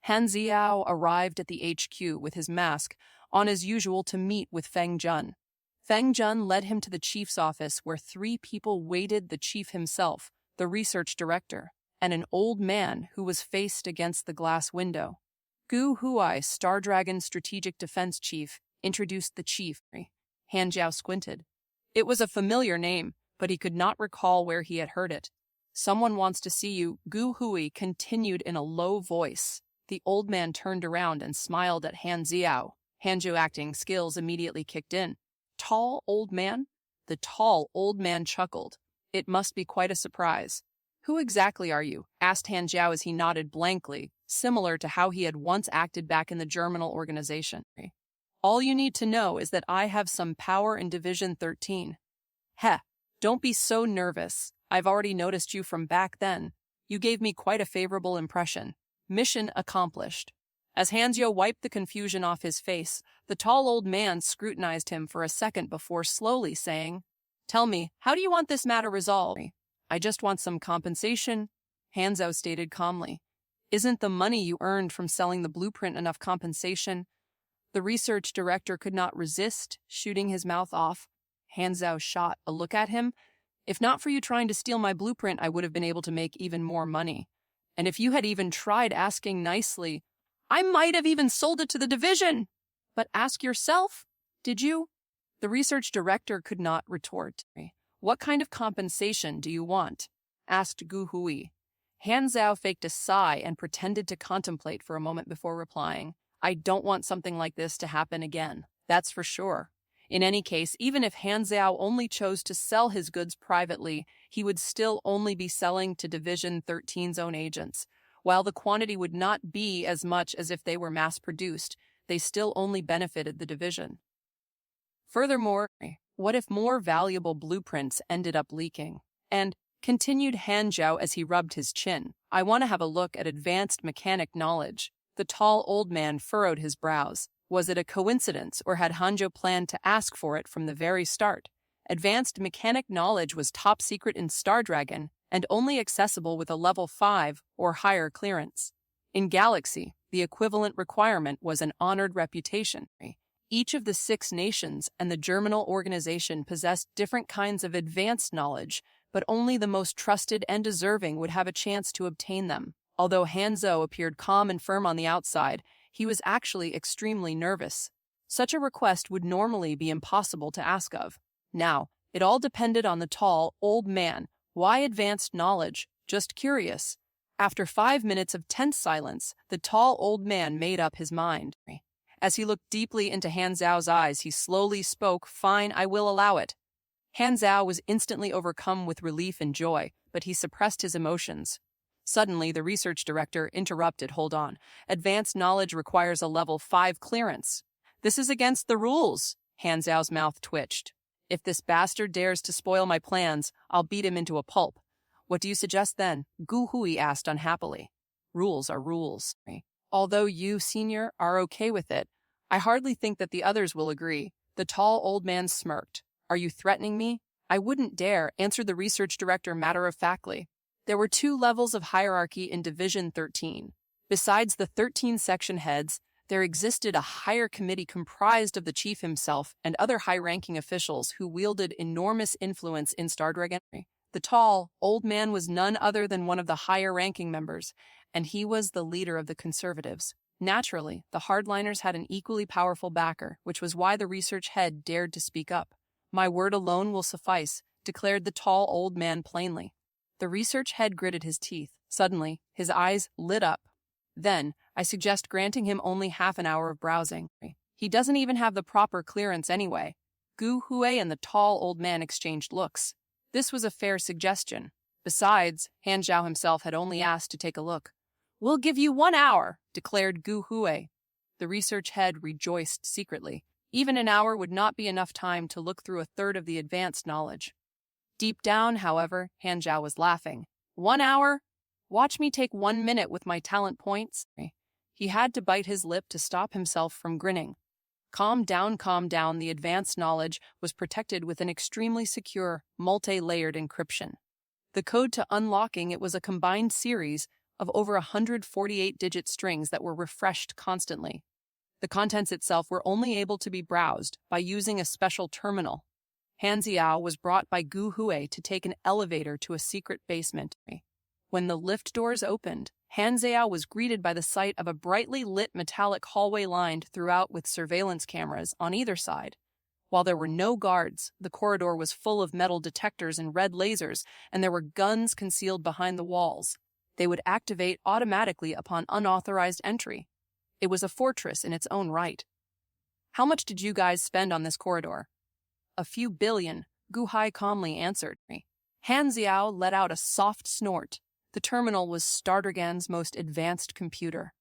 Han Xiao arrived at the HQ with his mask on as usual to meet with Feng Jun. Feng Jun led him to the chief's office where 3 people waited: the chief himself, the research director, and an old man who was faced against the glass window. Gu Huai, Star Dragon Strategic Defense Chief, introduced the chief. Han Xiao squinted. It was a familiar name, but he could not recall where he had heard it. Someone wants to see you, Gu Hui continued in a low voice. The old man turned around and smiled at Han Xiao. Hanzhou acting skills immediately kicked in. Tall old man? The tall old man chuckled. It must be quite a surprise. Who exactly are you? Asked Han Xiao as he nodded blankly, similar to how he had once acted back in the Germinal organization. All you need to know is that I have some power in Division 13. Heh, don't be so nervous. I've already noticed you from back then. You gave me quite a favorable impression. Mission accomplished. As Hanzhou wiped the confusion off his face, the tall old man scrutinized him for a second before slowly saying, Tell me, how do you want this matter resolved? I just want some compensation, Hanzhou stated calmly. Isn't the money you earned from selling the blueprint enough compensation? The research director could not resist shooting his mouth off. Hanzhou shot a look at him. If not for you trying to steal my blueprint, I would have been able to make even more money. And if you had even tried asking nicely, I might have even sold it to the division. But ask yourself, did you? The research director could not retort. What kind of compensation do you want? Asked Gu Hui. Hanzhou faked a sigh and pretended to contemplate for a moment before replying. I don't want something like this to happen again. That's for sure. In any case, even if Hanzhou only chose to sell his goods privately, he would still only be selling to Division 13's own agents. While the quantity would not be as much as if they were mass-produced, they still only benefited the division. Furthermore, what if more valuable blueprints ended up leaking? And, continued Hanzhou as he rubbed his chin, I want to have a look at advanced mechanic knowledge. The tall old man furrowed his brows. Was it a coincidence, or had Hanzhou planned to ask for it from the very start? Advanced mechanic knowledge was top secret in Star Dragon, and only accessible with a level 5 or higher clearance. In Galaxy, the equivalent requirement was an honored reputation. Each of the 6 nations and the Germinal organization possessed different kinds of advanced knowledge, but only the most trusted and deserving would have a chance to obtain them. Although Hanzhou appeared calm and firm on the outside, he was actually extremely nervous. Such a request would normally be impossible to ask of. Now, it all depended on the tall, old man. Why advanced knowledge? Just curious. After 5 minutes of tense silence, the tall old man made up his mind. As he looked deeply into Hanzhou's eyes, he slowly spoke, Fine, I will allow it. Han Xiao was instantly overcome with relief and joy, but he suppressed his emotions. Suddenly, the research director interrupted. Hold on. Advanced knowledge requires a level 5 clearance. This is against the rules. Han Xiao's mouth twitched. If this bastard dares to spoil my plans, I'll beat him into a pulp. What do you suggest then? Gu Hui asked unhappily. Rules are rules. Although you, senior, are okay with it, I hardly think that the others will agree. The tall old man smirked. Are you threatening me? I wouldn't dare, answered the research director matter-of-factly. There were 2 levels of hierarchy in Division 13. Besides the 13 section heads, there existed a higher committee comprised of the chief himself and other high-ranking officials who wielded enormous influence in Stardragon. The tall, old man was none other than one of the higher-ranking members, and he was the leader of the conservatives. Naturally, the hardliners had an equally powerful backer, which was why the research head dared to speak up. My word alone will suffice, declared the tall old man plainly. The research head gritted his teeth. Suddenly, his eyes lit up. Then, I suggest granting him only half an hour of browsing. He doesn't even have the proper clearance anyway. Gu Hui and the tall old man exchanged looks. This was a fair suggestion. Besides, Han Xiao himself had only asked to take a look. We'll give you 1 hour, declared Gu Hui. The research head rejoiced secretly. Even an hour would not be enough time to look through a third of the advanced knowledge. Deep down, however, Han Xiao was laughing. 1 hour? Watch me take 1 minute with my talent points. He had to bite his lip to stop himself from grinning. Calm down, the advanced knowledge was protected with an extremely secure, multi-layered encryption. The code to unlocking it was a combined series of over 148-digit strings that were refreshed constantly. The contents itself were only able to be browsed by using a special terminal. Han Xiao was brought by Gu Hui to take an elevator to a secret basement. When the lift doors opened, Han Xiao was greeted by the sight of a brightly lit metallic hallway lined throughout with surveillance cameras on either side. While there were no guards, the corridor was full of metal detectors and red lasers, and there were guns concealed behind the walls. They would activate automatically upon unauthorized entry. It was a fortress in its own right. How much did you guys spend on this corridor? A few billion, Gu Hui calmly answered me. Han Xiao let out a soft snort. The terminal was Stardragon's most advanced computer.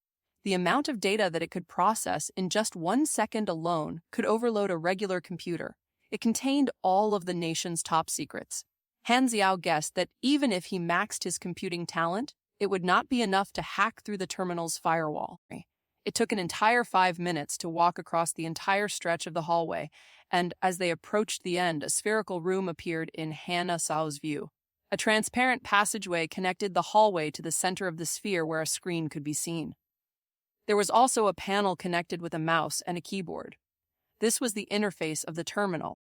The amount of data that it could process in just 1 second alone could overload a regular computer. It contained all of the nation's top secrets. Han Xiao guessed that even if he maxed his computing talent, it would not be enough to hack through the terminal's firewall. It took an entire 5 minutes to walk across the entire stretch of the hallway, and as they approached the end, a spherical room appeared in Han Xiao's view. A transparent passageway connected the hallway to the center of the sphere where a screen could be seen. There was also a panel connected with a mouse and a keyboard. This was the interface of the terminal.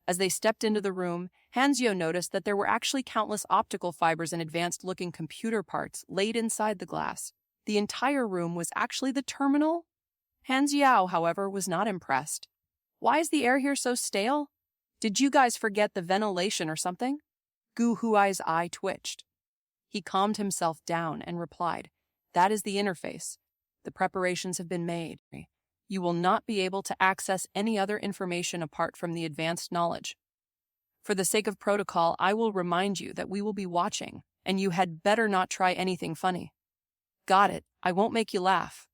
As they stepped into the room, Han Xiao noticed that there were actually countless optical fibers and advanced-looking computer parts laid inside the glass. The entire room was actually the terminal? Han Xiao, however, was not impressed. Why is the air here so stale? Did you guys forget the ventilation or something? Gu Hui's eye twitched. He calmed himself down and replied, That is the interface. The preparations have been made. You will not be able to access any other information apart from the advanced knowledge. For the sake of protocol, I will remind you that we will be watching, and you had better not try anything funny. Got it. I won't make you laugh.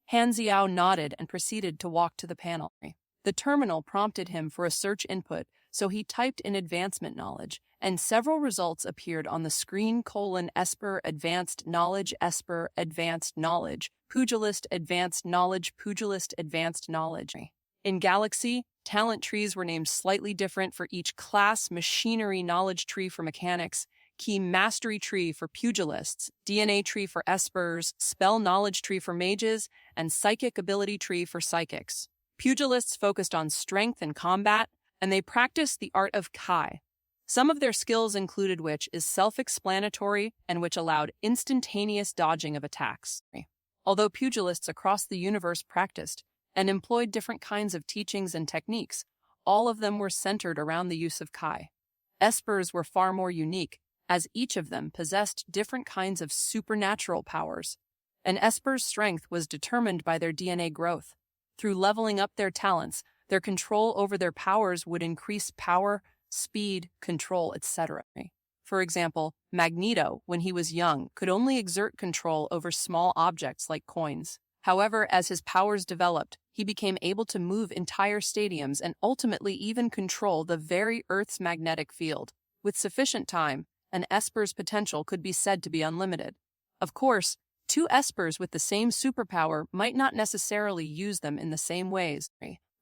Han Xiao nodded and proceeded to walk to the panel. The terminal prompted him for a search input, so he typed in advancement knowledge, and several results appeared on the screen: Esper Advanced Knowledge, Esper Advanced Knowledge, Pugilist Advanced Knowledge, Pugilist Advanced Knowledge. In Galaxy, talent trees were named slightly different for each class: Machinery Knowledge Tree for Mechanics, Key Mastery Tree for Pugilists, DNA Tree for Espers, Spell Knowledge Tree for Mages, and Psychic Ability Tree for Psychics. Pugilists focused on strength and combat, and they practiced the art of Kai. Some of their skills included which is self-explanatory and which allowed instantaneous dodging of attacks. Although pugilists across the universe practiced and employed different kinds of teachings and techniques, all of them were centered around the use of Kai. Espers were far more unique, as each of them possessed different kinds of supernatural powers. An Esper's strength was determined by their DNA growth. Through leveling up their talents, their control over their powers would increase power, speed, control, etc. For example, Magneto, when he was young, could only exert control over small objects like coins. However, as his powers developed, he became able to move entire stadiums and ultimately even control the very Earth's magnetic field. With sufficient time, an Esper's potential could be said to be unlimited. Of course, two Espers with the same superpower might not necessarily use them in the same ways.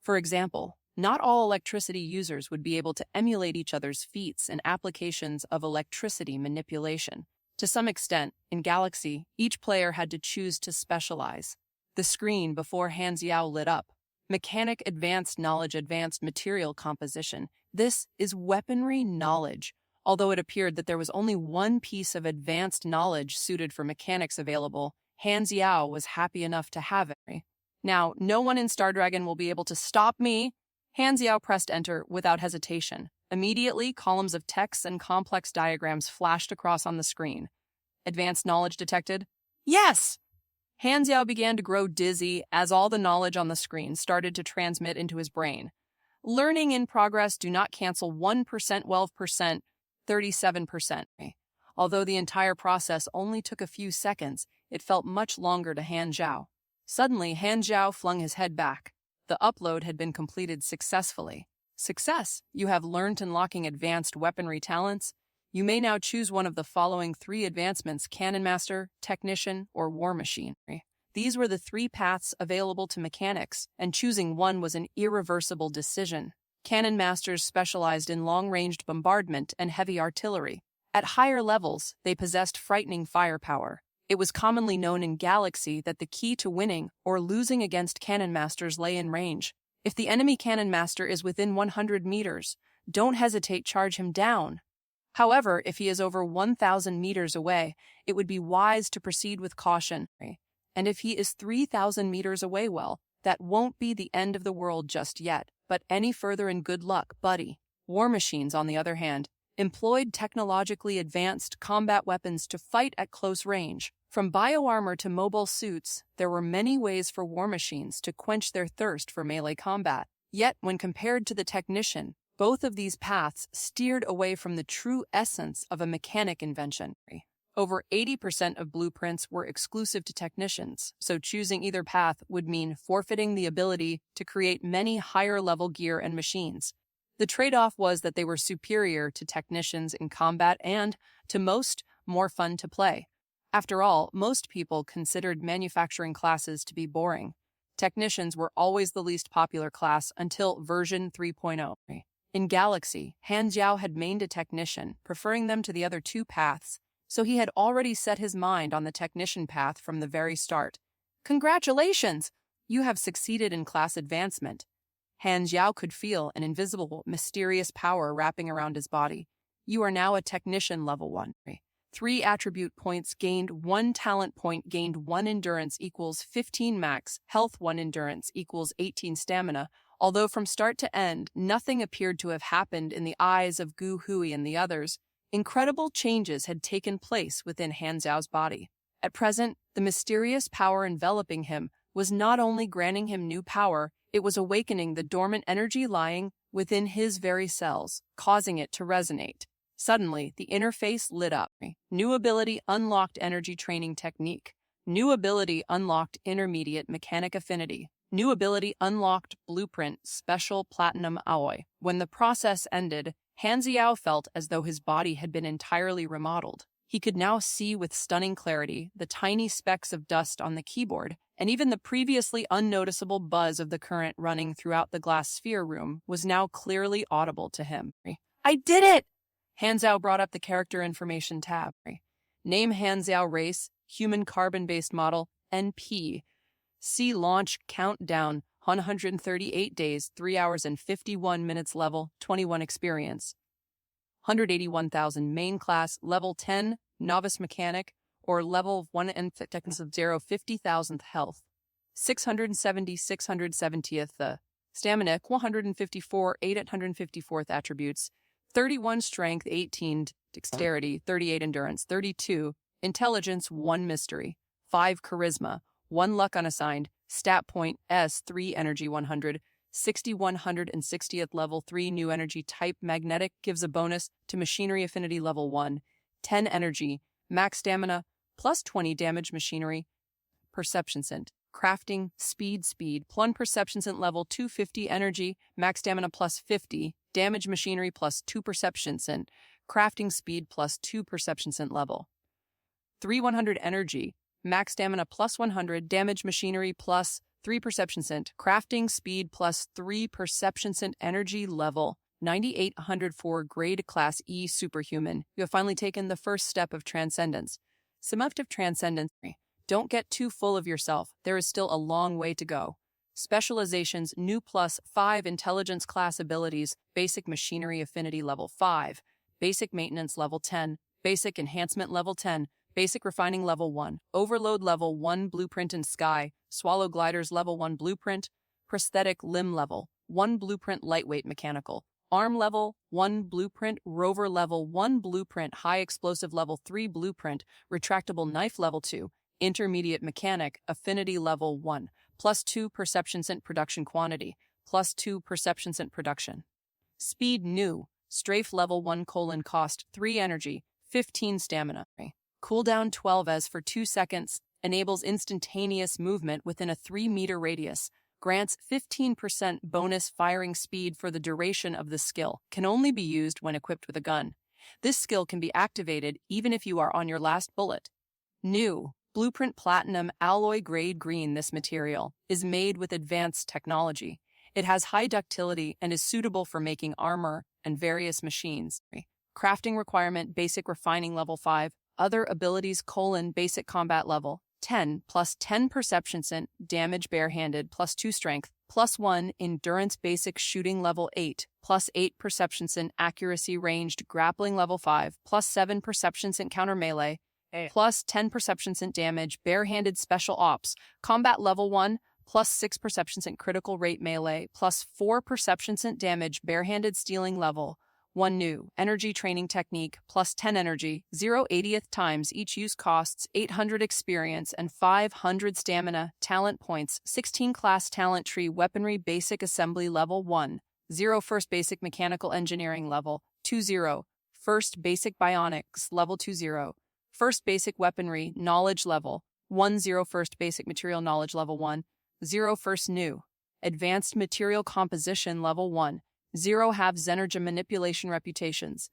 For example, not all electricity users would be able to emulate each other's feats and applications of electricity manipulation. To some extent, in Galaxy, each player had to choose to specialize. The screen before Xiao lit up. Mechanic Advanced Knowledge Advanced Material Composition. This is weaponry knowledge. Although it appeared that there was only one piece of advanced knowledge suited for mechanics available, Xiao was happy enough to have it. Now, no one in Star Dragon will be able to stop me. Xiao pressed enter without hesitation. Immediately, columns of text and complex diagrams flashed across on the screen. Advanced knowledge detected? Yes! Xiao began to grow dizzy as all the knowledge on the screen started to transmit into his brain. Learning in progress, do not cancel 1%, 12%, 37%. Although the entire process only took a few seconds, it felt much longer to Xiao. Suddenly, Xiao flung his head back. The upload had been completed successfully. Success! You have learned unlocking advanced weaponry talents. You may now choose one of the following 3 advancements: Cannon Master, Technician, or War Machine. These were the 3 paths available to mechanics, and choosing one was an irreversible decision. Cannon Masters specialized in long-ranged bombardment and heavy artillery. At higher levels, they possessed frightening firepower. It was commonly known in Galaxy that the key to winning or losing against Cannon Masters lay in range. If the enemy Cannon Master is within 100 meters, don't hesitate, charge him down. However, if he is over 1,000 meters away, it would be wise to proceed with caution. And if he is 3,000 meters away, well, that won't be the end of the world just yet, but any further and good luck, buddy. War machines, on the other hand, employed technologically advanced combat weapons to fight at close range. From bioarmor to mobile suits, there were many ways for war machines to quench their thirst for melee combat. Yet, when compared to the technician, both of these paths steered away from the true essence of a mechanic invention. Over 80% of blueprints were exclusive to technicians, so choosing either path would mean forfeiting the ability to create many higher-level gear and machines. The trade-off was that they were superior to technicians in combat and, to most, more fun to play. After all, most people considered manufacturing classes to be boring. Technicians were always the least popular class until version 3.0. In Galaxy, Xiao had mained a technician, preferring them to the other 2 paths, so he had already set his mind on the technician path from the very start. Congratulations! You have succeeded in class advancement. Xiao could feel an invisible, mysterious power wrapping around his body. You are now a technician level 1. 3 attribute points gained, 1 talent point gained, 1 endurance equals 15 max, health 1 endurance equals 18 stamina. Although from start to end, nothing appeared to have happened in the eyes of Gu Hui and the others, incredible changes had taken place within Xiao's body. At present, the mysterious power enveloping him was not only granting him new power, it was awakening the dormant energy lying within his very cells, causing it to resonate. Suddenly, the interface lit up. New ability unlocked, energy training technique. New ability unlocked, intermediate mechanic affinity. New ability unlocked, blueprint, special platinum alloy. When the process ended, Xiao felt as though his body had been entirely remodeled. He could now see with stunning clarity the tiny specks of dust on the keyboard, and even the previously unnoticeable buzz of the current running throughout the glass sphere room was now clearly audible to him. I did it! Xiao brought up the character information tab. Name Xiao race, human carbon-based model, NP. See launch countdown, 138 days, 3 hours and 51 minutes level, 21 experience. 181,000 main class, level 10, novice mechanic, or level 1 and technics of 0, 50,000th health. 670, 670th, stamina, 154, 854th attributes. 31 strength, 18 dexterity, 38 endurance, 32 intelligence, 1 mystery, 5 charisma, 1 luck unassigned, stat point S, 3 energy 100, 6160th level 3 new energy type magnetic gives a bonus to machinery affinity level 1, 10 energy, max stamina, plus 20 damage machinery, perception scent. Crafting, speed, plun perception scent level 250 energy, max stamina plus 50, damage machinery plus 2 perception scent, crafting speed plus 2 perception scent level. 3100 energy, max stamina plus 100, damage machinery plus 3 perception scent, crafting speed plus 3 perception scent energy level. 9804 grade class E superhuman. You have finally taken the first step of transcendence. Seductive transcendence. Don't get too full of yourself. There is still a long way to go. Specializations new plus 5 intelligence class abilities, basic machinery affinity level 5, basic maintenance level 10, basic enhancement level 10, basic refining level 1, overload level 1 blueprint in sky, swallow gliders level 1 blueprint, prosthetic limb level 1 blueprint lightweight mechanical, arm level 1 blueprint, rover level 1 blueprint, high explosive level 3 blueprint, retractable knife level 2, intermediate mechanic, affinity level 1, plus 2 perception scent production quantity, plus 2 perception scent production. Speed new, strafe level 1 : cost 3 energy, 15 stamina. Cooldown 12 as for 2 seconds, enables instantaneous movement within a 3-meter radius, grants 15% bonus firing speed for the duration of the skill, can only be used when equipped with a gun. This skill can be activated even if you are on your last bullet. New, Blueprint Platinum Alloy Grade Green. This material is made with advanced technology. It has high ductility and is suitable for making armor and various machines. Crafting requirement basic refining level 5. Other abilities: basic combat level 10 plus 10 perception scent, damage barehanded plus 2 strength, plus 1 endurance basic shooting level 8, plus 8 perception scent, accuracy ranged grappling level 5, plus 7 perception scent counter melee, plus 10 perception scent damage, barehanded special ops, combat level 1, plus 6 perception scent critical rate melee, plus 4 perception scent damage, barehanded stealing level 1 new, energy training technique, plus 10 energy, 0.80th times each use costs 800 experience and 500 stamina, talent points, 16 class talent tree, weaponry basic assembly level 1, 0 first basic mechanical engineering level 20, first basic bionics level 20, first basic weaponry knowledge level 10, first basic material knowledge level 1, 0 first new, advanced material composition level 1, 0 have Zenergia manipulation reputations,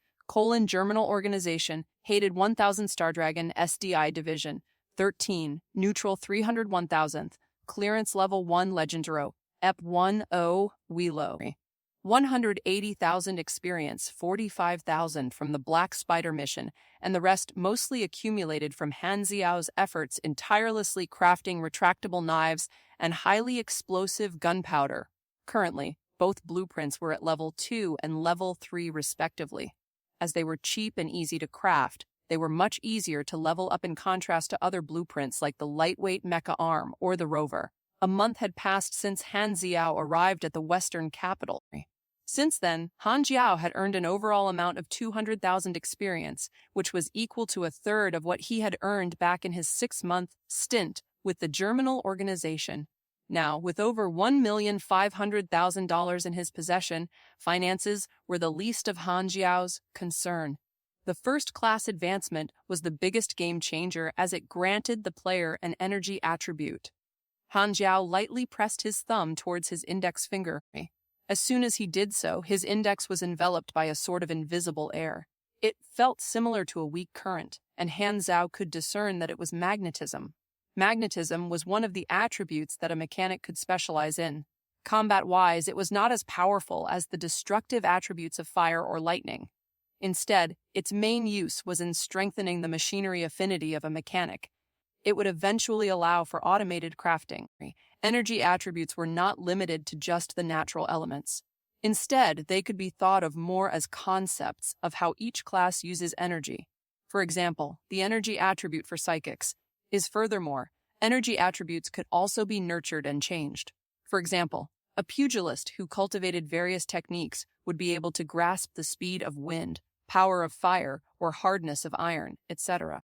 Germinal organization, hated 1000 Star Dragon SDI division, 13, neutral 300 1000th, clearance level 1 Legendaro, EP 10 Wheelo. 180,000 experience, 45,000 from the Black Spider mission, and the rest mostly accumulated from Han Xiao's efforts in tirelessly crafting retractable knives and highly explosive gunpowder. Currently, both blueprints were at level 2 and level 3 respectively. As they were cheap and easy to craft, they were much easier to level up in contrast to other blueprints like the lightweight mecha arm or the rover. A month had passed since Han Xiao arrived at the western capital. Since then, Han Xiao had earned an overall amount of 200,000 experience, which was equal to a third of what he had earned back in his 6-month stint with the Germinal organization. Now, with over $1,500,000 in his possession, finances were the least of Han Xiao's concern. The first-class advancement was the biggest game changer as it granted the player an energy attribute. Han Xiao lightly pressed his thumb towards his index finger. As soon as he did so, his index was enveloped by a sort of invisible air. It felt similar to a weak current, and Han Xiao could discern that it was magnetism. Magnetism was one of the attributes that a mechanic could specialize in. Combat-wise, it was not as powerful as the destructive attributes of fire or lightning. Instead, its main use was in strengthening the machinery affinity of a mechanic. It would eventually allow for automated crafting. Energy attributes were not limited to just the natural elements. Instead, they could be thought of more as concepts of how each class uses energy. For example, the energy attribute for psychics is furthermore, energy attributes could also be nurtured and changed. For example, a pugilist who cultivated various techniques would be able to grasp the speed of wind, power of fire, or hardness of iron, etc.,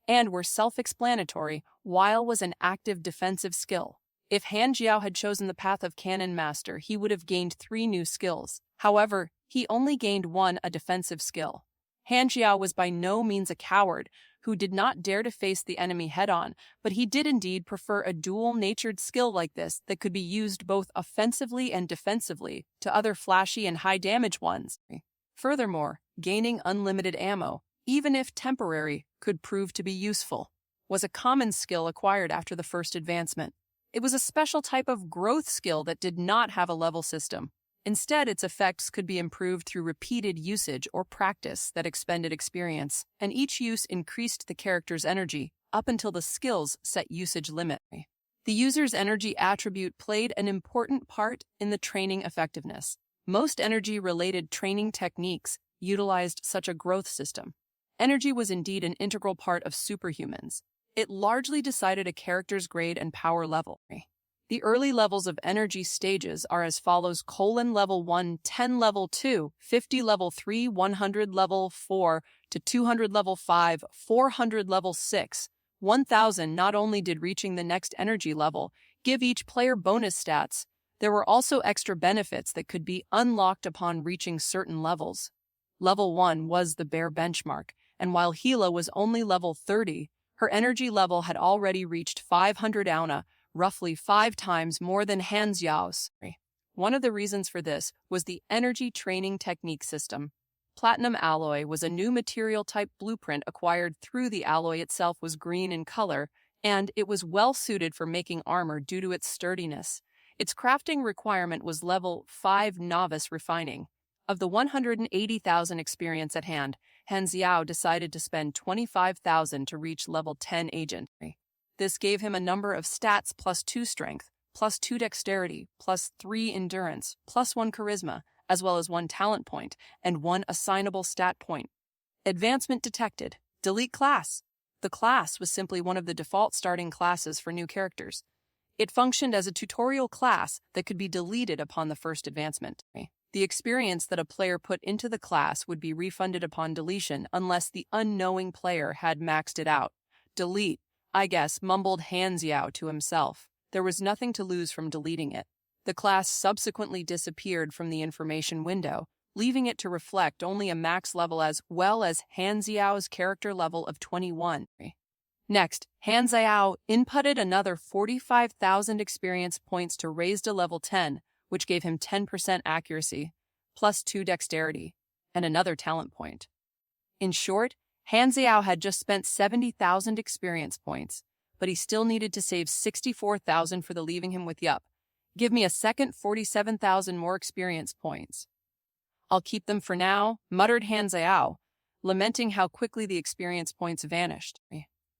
and were self-explanatory while was an active defensive skill. If Han Jiao had chosen the path of Cannon Master, he would have gained 3 new skills. However, he only gained 1, a defensive skill. Han Jiao was by no means a coward who did not dare to face the enemy head-on, but he did indeed prefer a dual-natured skill like this that could be used both offensively and defensively to other flashy and high-damage ones. Furthermore, gaining unlimited ammo, even if temporary, could prove to be useful, was a common skill acquired after the first advancement. It was a special type of growth skill that did not have a level system. Instead, its effects could be improved through repeated usage or practice that expended experience, and each use increased the character's energy up until the skill's set usage limit. The user's energy attribute played an important part in the training effectiveness. Most energy-related training techniques utilized such a growth system. Energy was indeed an integral part of superhumans. It largely decided a character's grade and power level. The early levels of energy stages are as follows: level 1, 10 level 2, 50 level 3, 100 level 4, to 200 level 5, 400 level 6, 1000. Not only did reaching the next energy level give each player bonus stats, there were also extra benefits that could be unlocked upon reaching certain levels. Level 1 was the bare benchmark, and while Hila was only level 30, her energy level had already reached 500 auna, roughly 5 times more than Han Xiao's. One of the reasons for this was the energy training technique system. Platinum alloy was a new material type. Blueprint acquired through the alloy itself was green in color, and it was well suited for making armor due to its sturdiness. Its crafting requirement was level 5 novice refining. Of the 180,000 experience at hand, Han Xiao decided to spend 25,000 to reach level 10 agent. This gave him a number of stats plus 2 strength, plus 2 dexterity, plus 3 endurance, plus 1 charisma, as well as 1 talent point, and 1 assignable stat point. Advancement detected. Delete class. The class was simply one of the default starting classes for new characters. It functioned as a tutorial class that could be deleted upon the first advancement. The experience that a player put into the class would be refunded upon deletion unless the unknowing player had maxed it out. Delete, I guess, mumbled Han Xiao to himself. There was nothing to lose from deleting it. The class subsequently disappeared from the information window, leaving it to reflect only a max level as well as Han Xiao's character level of 21. Next, Han Xiao inputted another 45,000 experience points to raise to level 10, which gave him 10% accuracy, plus 2 dexterity, and another talent point. In short, Han Xiao had just spent 70,000 experience points, but he still needed to save 64,000 for the leaving him with yup. Give me a second 47,000 more experience points. I'll keep them for now, muttered Han Xiao, lamenting how quickly the experience points vanished.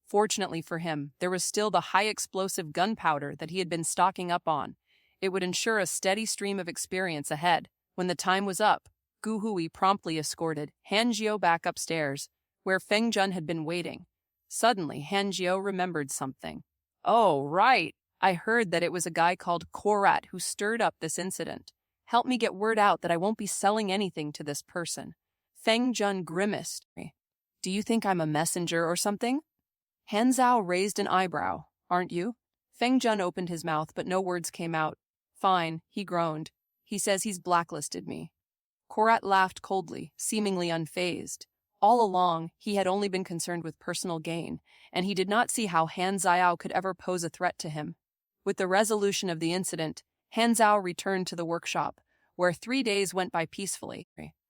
Fortunately for him, there was still the high explosive gunpowder that he had been stocking up on. It would ensure a steady stream of experience ahead. When the time was up, Gu Hui promptly escorted Han Jiao back upstairs, where Feng Jun had been waiting. Suddenly, Han Jiao remembered something. Oh, right. I heard that it was a guy called Korat who stirred up this incident. Help me get word out that I won't be selling anything to this person. Feng Jun grimaced. Do you think I'm a messenger or something? Han Zhao raised an eyebrow. Aren't you? Feng Jun opened his mouth, but no words came out. Fine, he groaned. He says he's blacklisted me. Korat laughed coldly, seemingly unfazed. All along, he had only been concerned with personal gain, and he did not see how Han Xiao could ever pose a threat to him. With the resolution of the incident, Han Zhao returned to the workshop, where 3 days went by peacefully.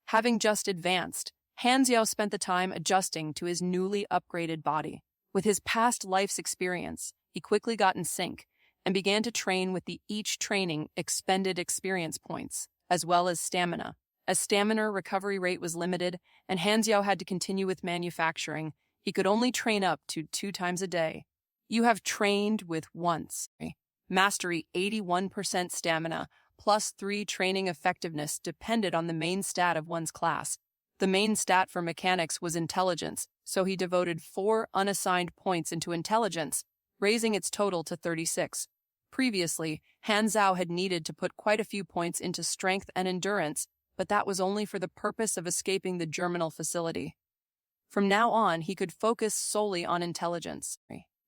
Having just advanced, Han Xiao spent the time adjusting to his newly upgraded body. With his past life's experience, he quickly got in sync and began to train with the each training expended experience points, as well as stamina. As stamina recovery rate was limited and Han Xiao had to continue with manufacturing, he could only train up to 2 times a day. You have trained with once. Mastery 81% stamina, plus 3 training effectiveness depended on the main stat of one's class. The main stat for mechanics was intelligence, so he devoted 4 unassigned points into intelligence, raising its total to 36. Previously, Han Zhao had needed to put quite a few points into strength and endurance, but that was only for the purpose of escaping the germinal facility. From now on, he could focus solely on intelligence.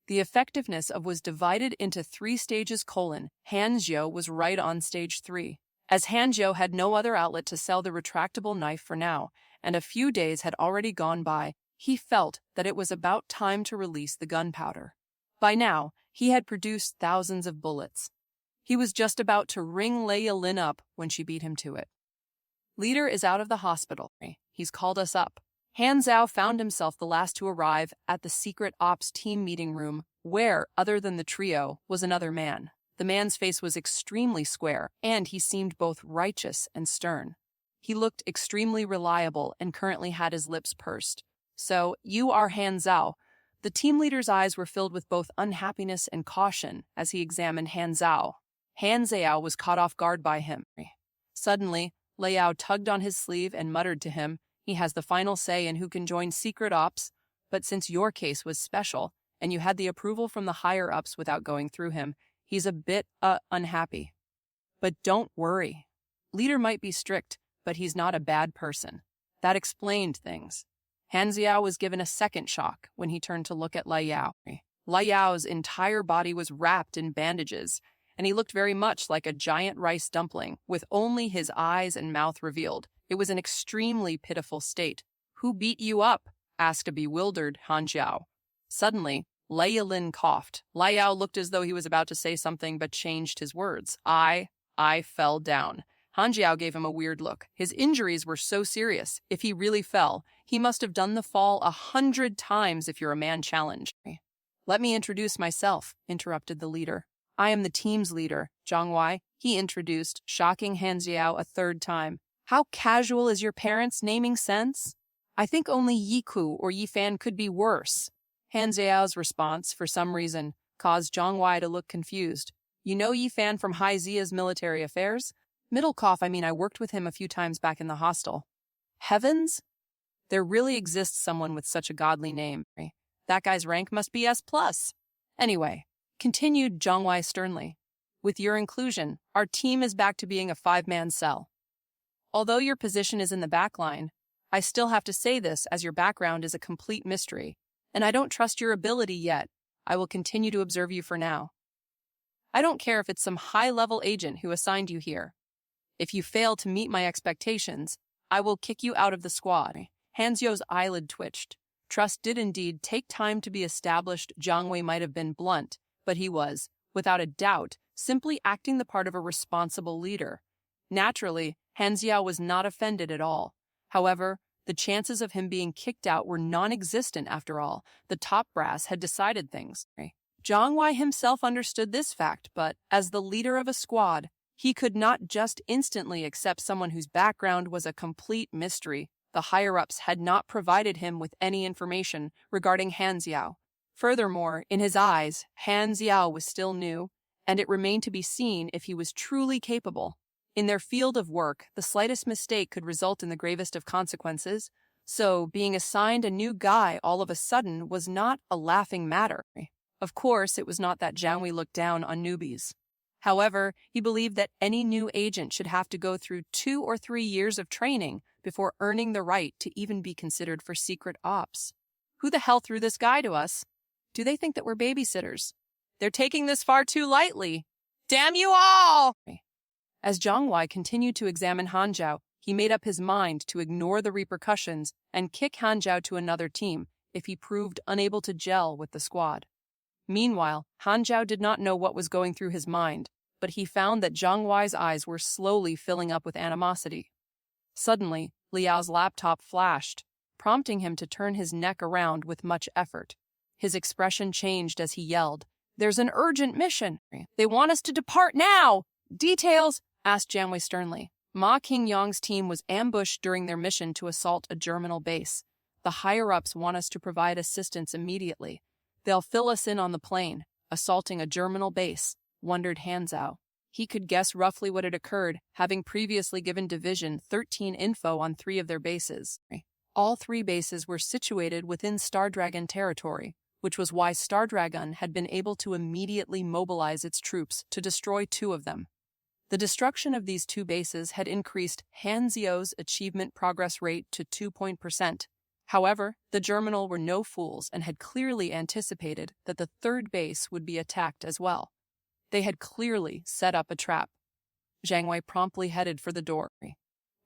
The effectiveness of was divided into 3 stages: Han Xiao was right on stage 3. As Han Xiao had no other outlet to sell the retractable knife for now, and a few days had already gone by, he felt that it was about time to release the gunpowder. By now, he had produced thousands of bullets. He was just about to ring Leia Lin up when she beat him to it. Leader is out of the hospital. He's called us up. Han Zhao found himself the last to arrive at the secret ops team meeting room, where, other than the trio, was another man. The man's face was extremely square, and he seemed both righteous and stern. He looked extremely reliable and currently had his lips pursed. So, you are Han Zhao. The team leader's eyes were filled with both unhappiness and caution as he examined Han Zhao. Han Zhao was caught off guard by him. Suddenly, Liao tugged on his sleeve and muttered to him, "He has the final say in who can join secret ops, but since your case was special, and you had the approval from the higher-ups without going through him, he's a bit, unhappy. But don't worry. Leader might be strict, but he's not a bad person." That explained things. Han Xiao was given a second shock when he turned to look at Liao. Liao's entire body was wrapped in bandages, and he looked very much like a giant rice dumpling, with only his eyes and mouth revealed. It was an extremely pitiful state. "Who beat you up?" asked a bewildered Han Xiao. Suddenly, Leia Lin coughed. Liao looked as though he was about to say something but changed his words. I fell down." Han Xiao gave him a weird look. His injuries were so serious. If he really fell, he must have done the fall 100 times if you're a man challenged. "Let me introduce myself," interrupted the leader. "I am the team's leader, Zhang Wei," he introduced, shocking Han Xiao a third time. "How casual is your parents' naming sense? I think only Yiku or Yifan could be worse." Han Xiao's response, for some reason, caused Zhang Wei to look confused. "You know Yifan from Hai Zia's military affairs?" I worked with him a few times back in the hostel." Heavens! There really exists someone with such a godly name. That guy's rank must be S+. Anyway, continued Zhang Wei sternly, "with your inclusion, our team is back to being a 5-man cell. Although your position is in the back line, I still have to say this as your background is a complete mystery, and I don't trust your ability yet. I will continue to observe you for now. I don't care if it's some high-level agent who assigned you here. If you fail to meet my expectations, I will kick you out of the squad." Han Xiao's eyelid twitched. Trust did indeed take time to be established. Zhang Wei might have been blunt, but he was, without a doubt, simply acting the part of a responsible leader. Naturally, Han Xiao was not offended at all. However, the chances of him being kicked out were non-existent after all. The top brass had decided things. Zhang Wei himself understood this fact, but as the leader of a squad, he could not just instantly accept someone whose background was a complete mystery. The higher-ups had not provided him with any information regarding Han Xiao. Furthermore, in his eyes, Han Xiao was still new, and it remained to be seen if he was truly capable. In their field of work, the slightest mistake could result in the gravest of consequences, so being assigned a new guy all of a sudden was not a laughing matter. Of course, it was not that Zhang Wei looked down on newbies. However, he believed that any new agent should have to go through 2 or 3 years of training before earning the right to even be considered for secret ops. Who the hell threw this guy to us? Do they think that we're babysitters? They're taking this far too lightly. Damn you all! As Zhang Wei continued to examine Han Zhao, he made up his mind to ignore the repercussions and kick Han Zhao to another team if he proved unable to gel with the squad. Meanwhile, Han Zhao did not know what was going through his mind, but he found that Zhang Wei's eyes were slowly filling up with animosity. Suddenly, Liao's laptop flashed, prompting him to turn his neck around with much effort. His expression changed as he yelled, "There's an urgent mission! They want us to depart now! Details!" asked Zhang Wei sternly. Ma Qingyang's team was ambushed during their mission to assault a germinal base. The higher-ups want us to provide assistance immediately. They'll fill us in on the plane, assaulting a germinal base, wondered Han Zhao. He could guess roughly what had occurred, having previously given Division 13 info on 3 of their bases. All 3 bases were situated within Star Dragon territory, which was why Star Dragon had been able to immediately mobilize its troops to destroy 2 of them. The destruction of these 2 bases had increased Han Xiao's achievement progress rate to 2%. However, the Germinal were no fools and had clearly anticipated that the third base would be attacked as well. They had clearly set up a trap. Zhang Wei promptly headed for the door.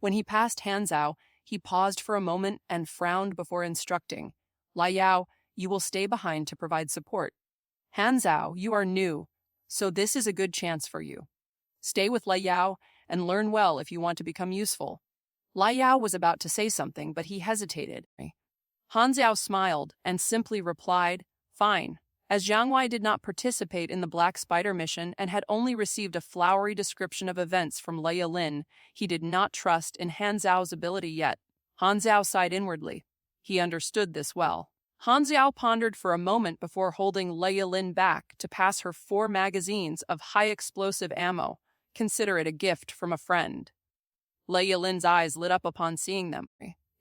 When he passed Han Zhao, he paused for a moment and frowned before instructing, "Lai Yao, you will stay behind to provide support. Han Zhao, you are new, so this is a good chance for you. Stay with Lai Yao and learn well if you want to become useful." Lai Yao was about to say something, but he hesitated. Han Zhao smiled and simply replied, "Fine." As Zhang Wei did not participate in the Black Spider mission and had only received a flowery description of events from Lei Lin, he did not trust in Han Zhao's ability yet. Han Zhao sighed inwardly. He understood this well. Han Zhao pondered for a moment before holding Lei Lin back to pass her 4 magazines of high-explosive ammo. Consider it a gift from a friend. Lei Lin's eyes lit up upon seeing them.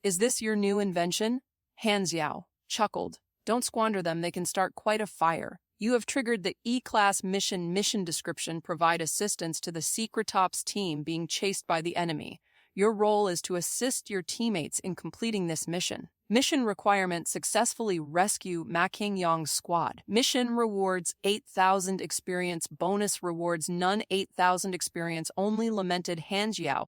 "Is this your new invention?" Han Zhao chuckled. "Don't squander them, they can start quite a fire. You have triggered the E-Class mission description, provide assistance to the Secretops team being chased by the enemy. Your role is to assist your teammates in completing this mission. Mission requirement: successfully rescue Ma Qingyang's squad. Mission rewards 8,000 experience, bonus rewards none, 8,000 experience only," lamented Han Jiao.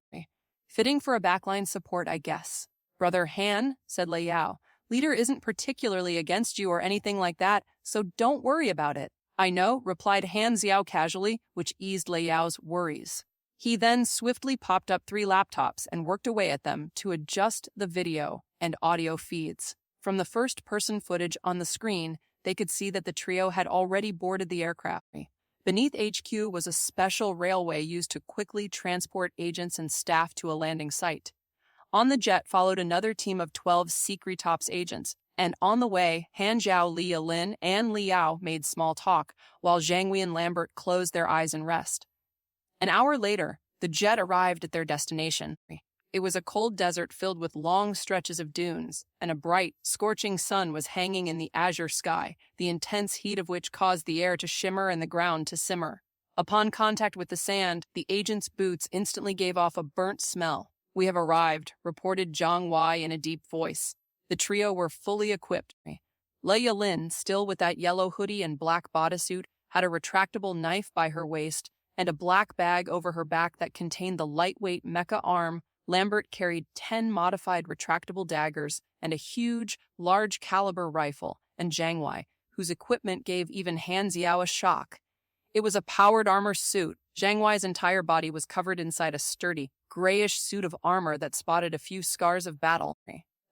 "Fitting for a backline support, I guess." "Brother Han," said Lei Yao, "Leader isn't particularly against you or anything like that, so don't worry about it." "I know," replied Han Xiao casually, which eased Lei Yao's worries. He then swiftly popped up 3 laptops and worked away at them to adjust the video and audio feeds. From the first-person footage on the screen, they could see that the trio had already boarded the aircraft. Beneath HQ was a special railway used to quickly transport agents and staff to a landing site. On the jet followed another team of 12 Secretops agents, and on the way, Han Zhao, Li Lin, and Li Yao made small talk, while Zhang Wei and Lambert closed their eyes in rest. An hour later, the jet arrived at their destination. It was a cold desert filled with long stretches of dunes, and a bright, scorching sun was hanging in the azure sky, the intense heat of which caused the air to shimmer and the ground to simmer. Upon contact with the sand, the agents' boots instantly gave off a burnt smell. "We have arrived," reported Zhang Wei in a deep voice. The trio were fully equipped. Lei Lin, still with that yellow hoodie and black bodysuit, had a retractable knife by her waist and a black bag over her back that contained the lightweight mecha arm. Lambert carried 10 modified retractable daggers and a huge, large-caliber rifle, and Zhang Wei, whose equipment gave even Han Xiao a shock. It was a powered armor suit. Zhang Wei's entire body was covered inside a sturdy, grayish suit of armor that spotted a few scars of battle.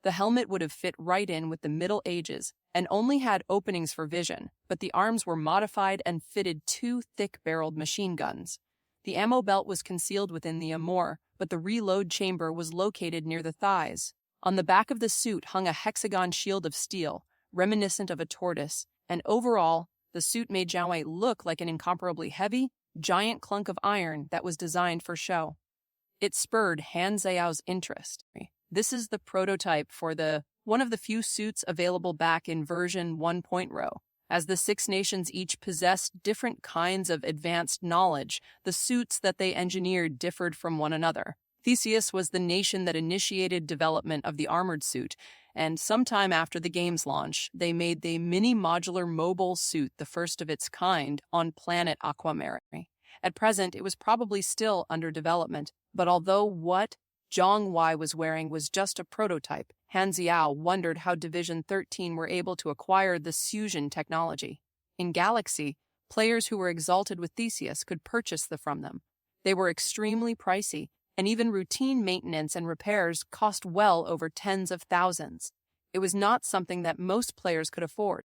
The helmet would have fit right in with the Middle Ages and only had openings for vision, but the arms were modified and fitted 2 thick-barreled machine guns. The ammo belt was concealed within the armor, but the reload chamber was located near the thighs. On the back of the suit hung a hexagon shield of steel, reminiscent of a tortoise, and overall, the suit made Zhang Wei look like an incomparably heavy, giant clunk of iron that was designed for show. It spurred Han Xiao's interest. "This is the prototype for one of the few suits available back in version 1.0. As the 6 nations each possessed different kinds of advanced knowledge, the suits that they engineered differed from one another. Theseus was the nation that initiated development of the armored suit, and sometime after the game's launch, they made the mini-modular mobile suit, the first of its kind, on planet Aquamarine. At present, it was probably still under development, but although what Zhang Wei was wearing was just a prototype, Han Xiao wondered how Division 13 were able to acquire the fusion technology. In Galaxy, players who were exalted with Theseus could purchase them from them. They were extremely pricey, and even routine maintenance and repairs cost well over tens of thousands. It was not something that most players could afford.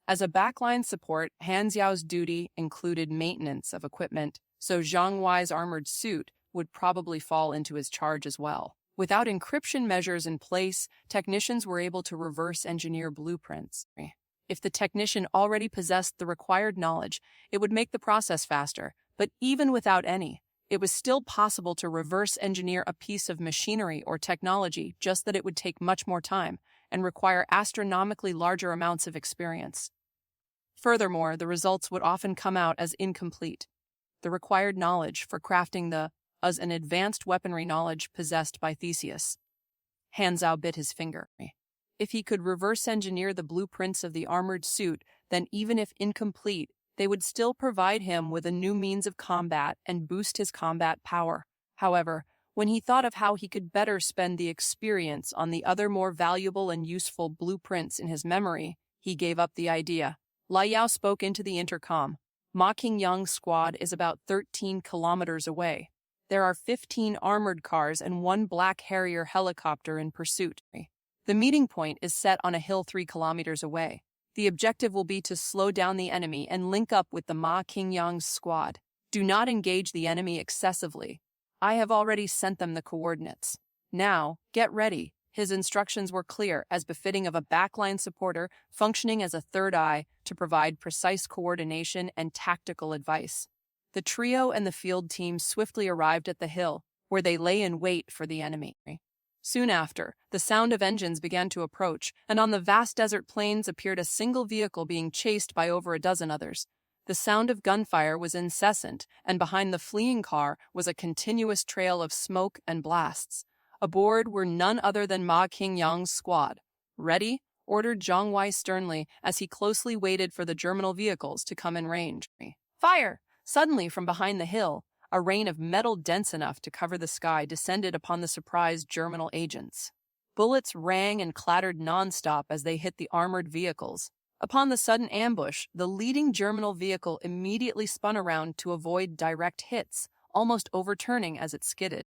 As a backline support, Han Xiao's duty included maintenance of equipment, so Zhang Wei's armored suit would probably fall into his charge as well. Without encryption measures in place, technicians were able to reverse engineer blueprints. If the technician already possessed the required knowledge, it would make the process faster, but even without any, it was still possible to reverse engineer a piece of machinery or technology, just that it would take much more time and require astronomically larger amounts of experience. Furthermore, the results would often come out as incomplete. The required knowledge for crafting as an advanced weaponry knowledge possessed by Theseus. Han Zhao bit his finger. If he could reverse engineer the blueprints of the armored suit, then even if incomplete, they would still provide him with a new means of combat and boost his combat power. However, when he thought of how he could better spend the experience on the other more valuable and useful blueprints in his memory, he gave up the idea. Li Yao spoke into the intercom. Ma Qingyang's squad is about 13 kilometers away. There are 15 armored cars and 1 Black Harrier helicopter in pursuit. The meeting point is set on a hill 3 kilometers away. The objective will be to slow down the enemy and link up with the Ma Qingyang's squad. Do not engage the enemy excessively. I have already sent them the coordinates. Now, get ready. His instructions were clear, as befitting of a backline supporter functioning as a third eye to provide precise coordination and tactical advice. The trio and the field team swiftly arrived at the hill, where they lay in wait for the enemy. Soon after, the sound of engines began to approach, and on the vast desert plains appeared a single vehicle being chased by over a dozen others. The sound of gunfire was incessant, and behind the fleeing car was a continuous trail of smoke and blasts. Aboard were none other than Ma Qingyang's squad. "Ready?" ordered Zhang Wei sternly as he closely waited for the germinal vehicles to come in range. "Fire!" Suddenly, from behind the hill, a rain of metal dense enough to cover the sky descended upon the surprised germinal agents. Bullets rang and clattered nonstop as they hit the armored vehicles. Upon the sudden ambush, the leading germinal vehicle immediately spun around to avoid direct hits, almost overturning as it skidded.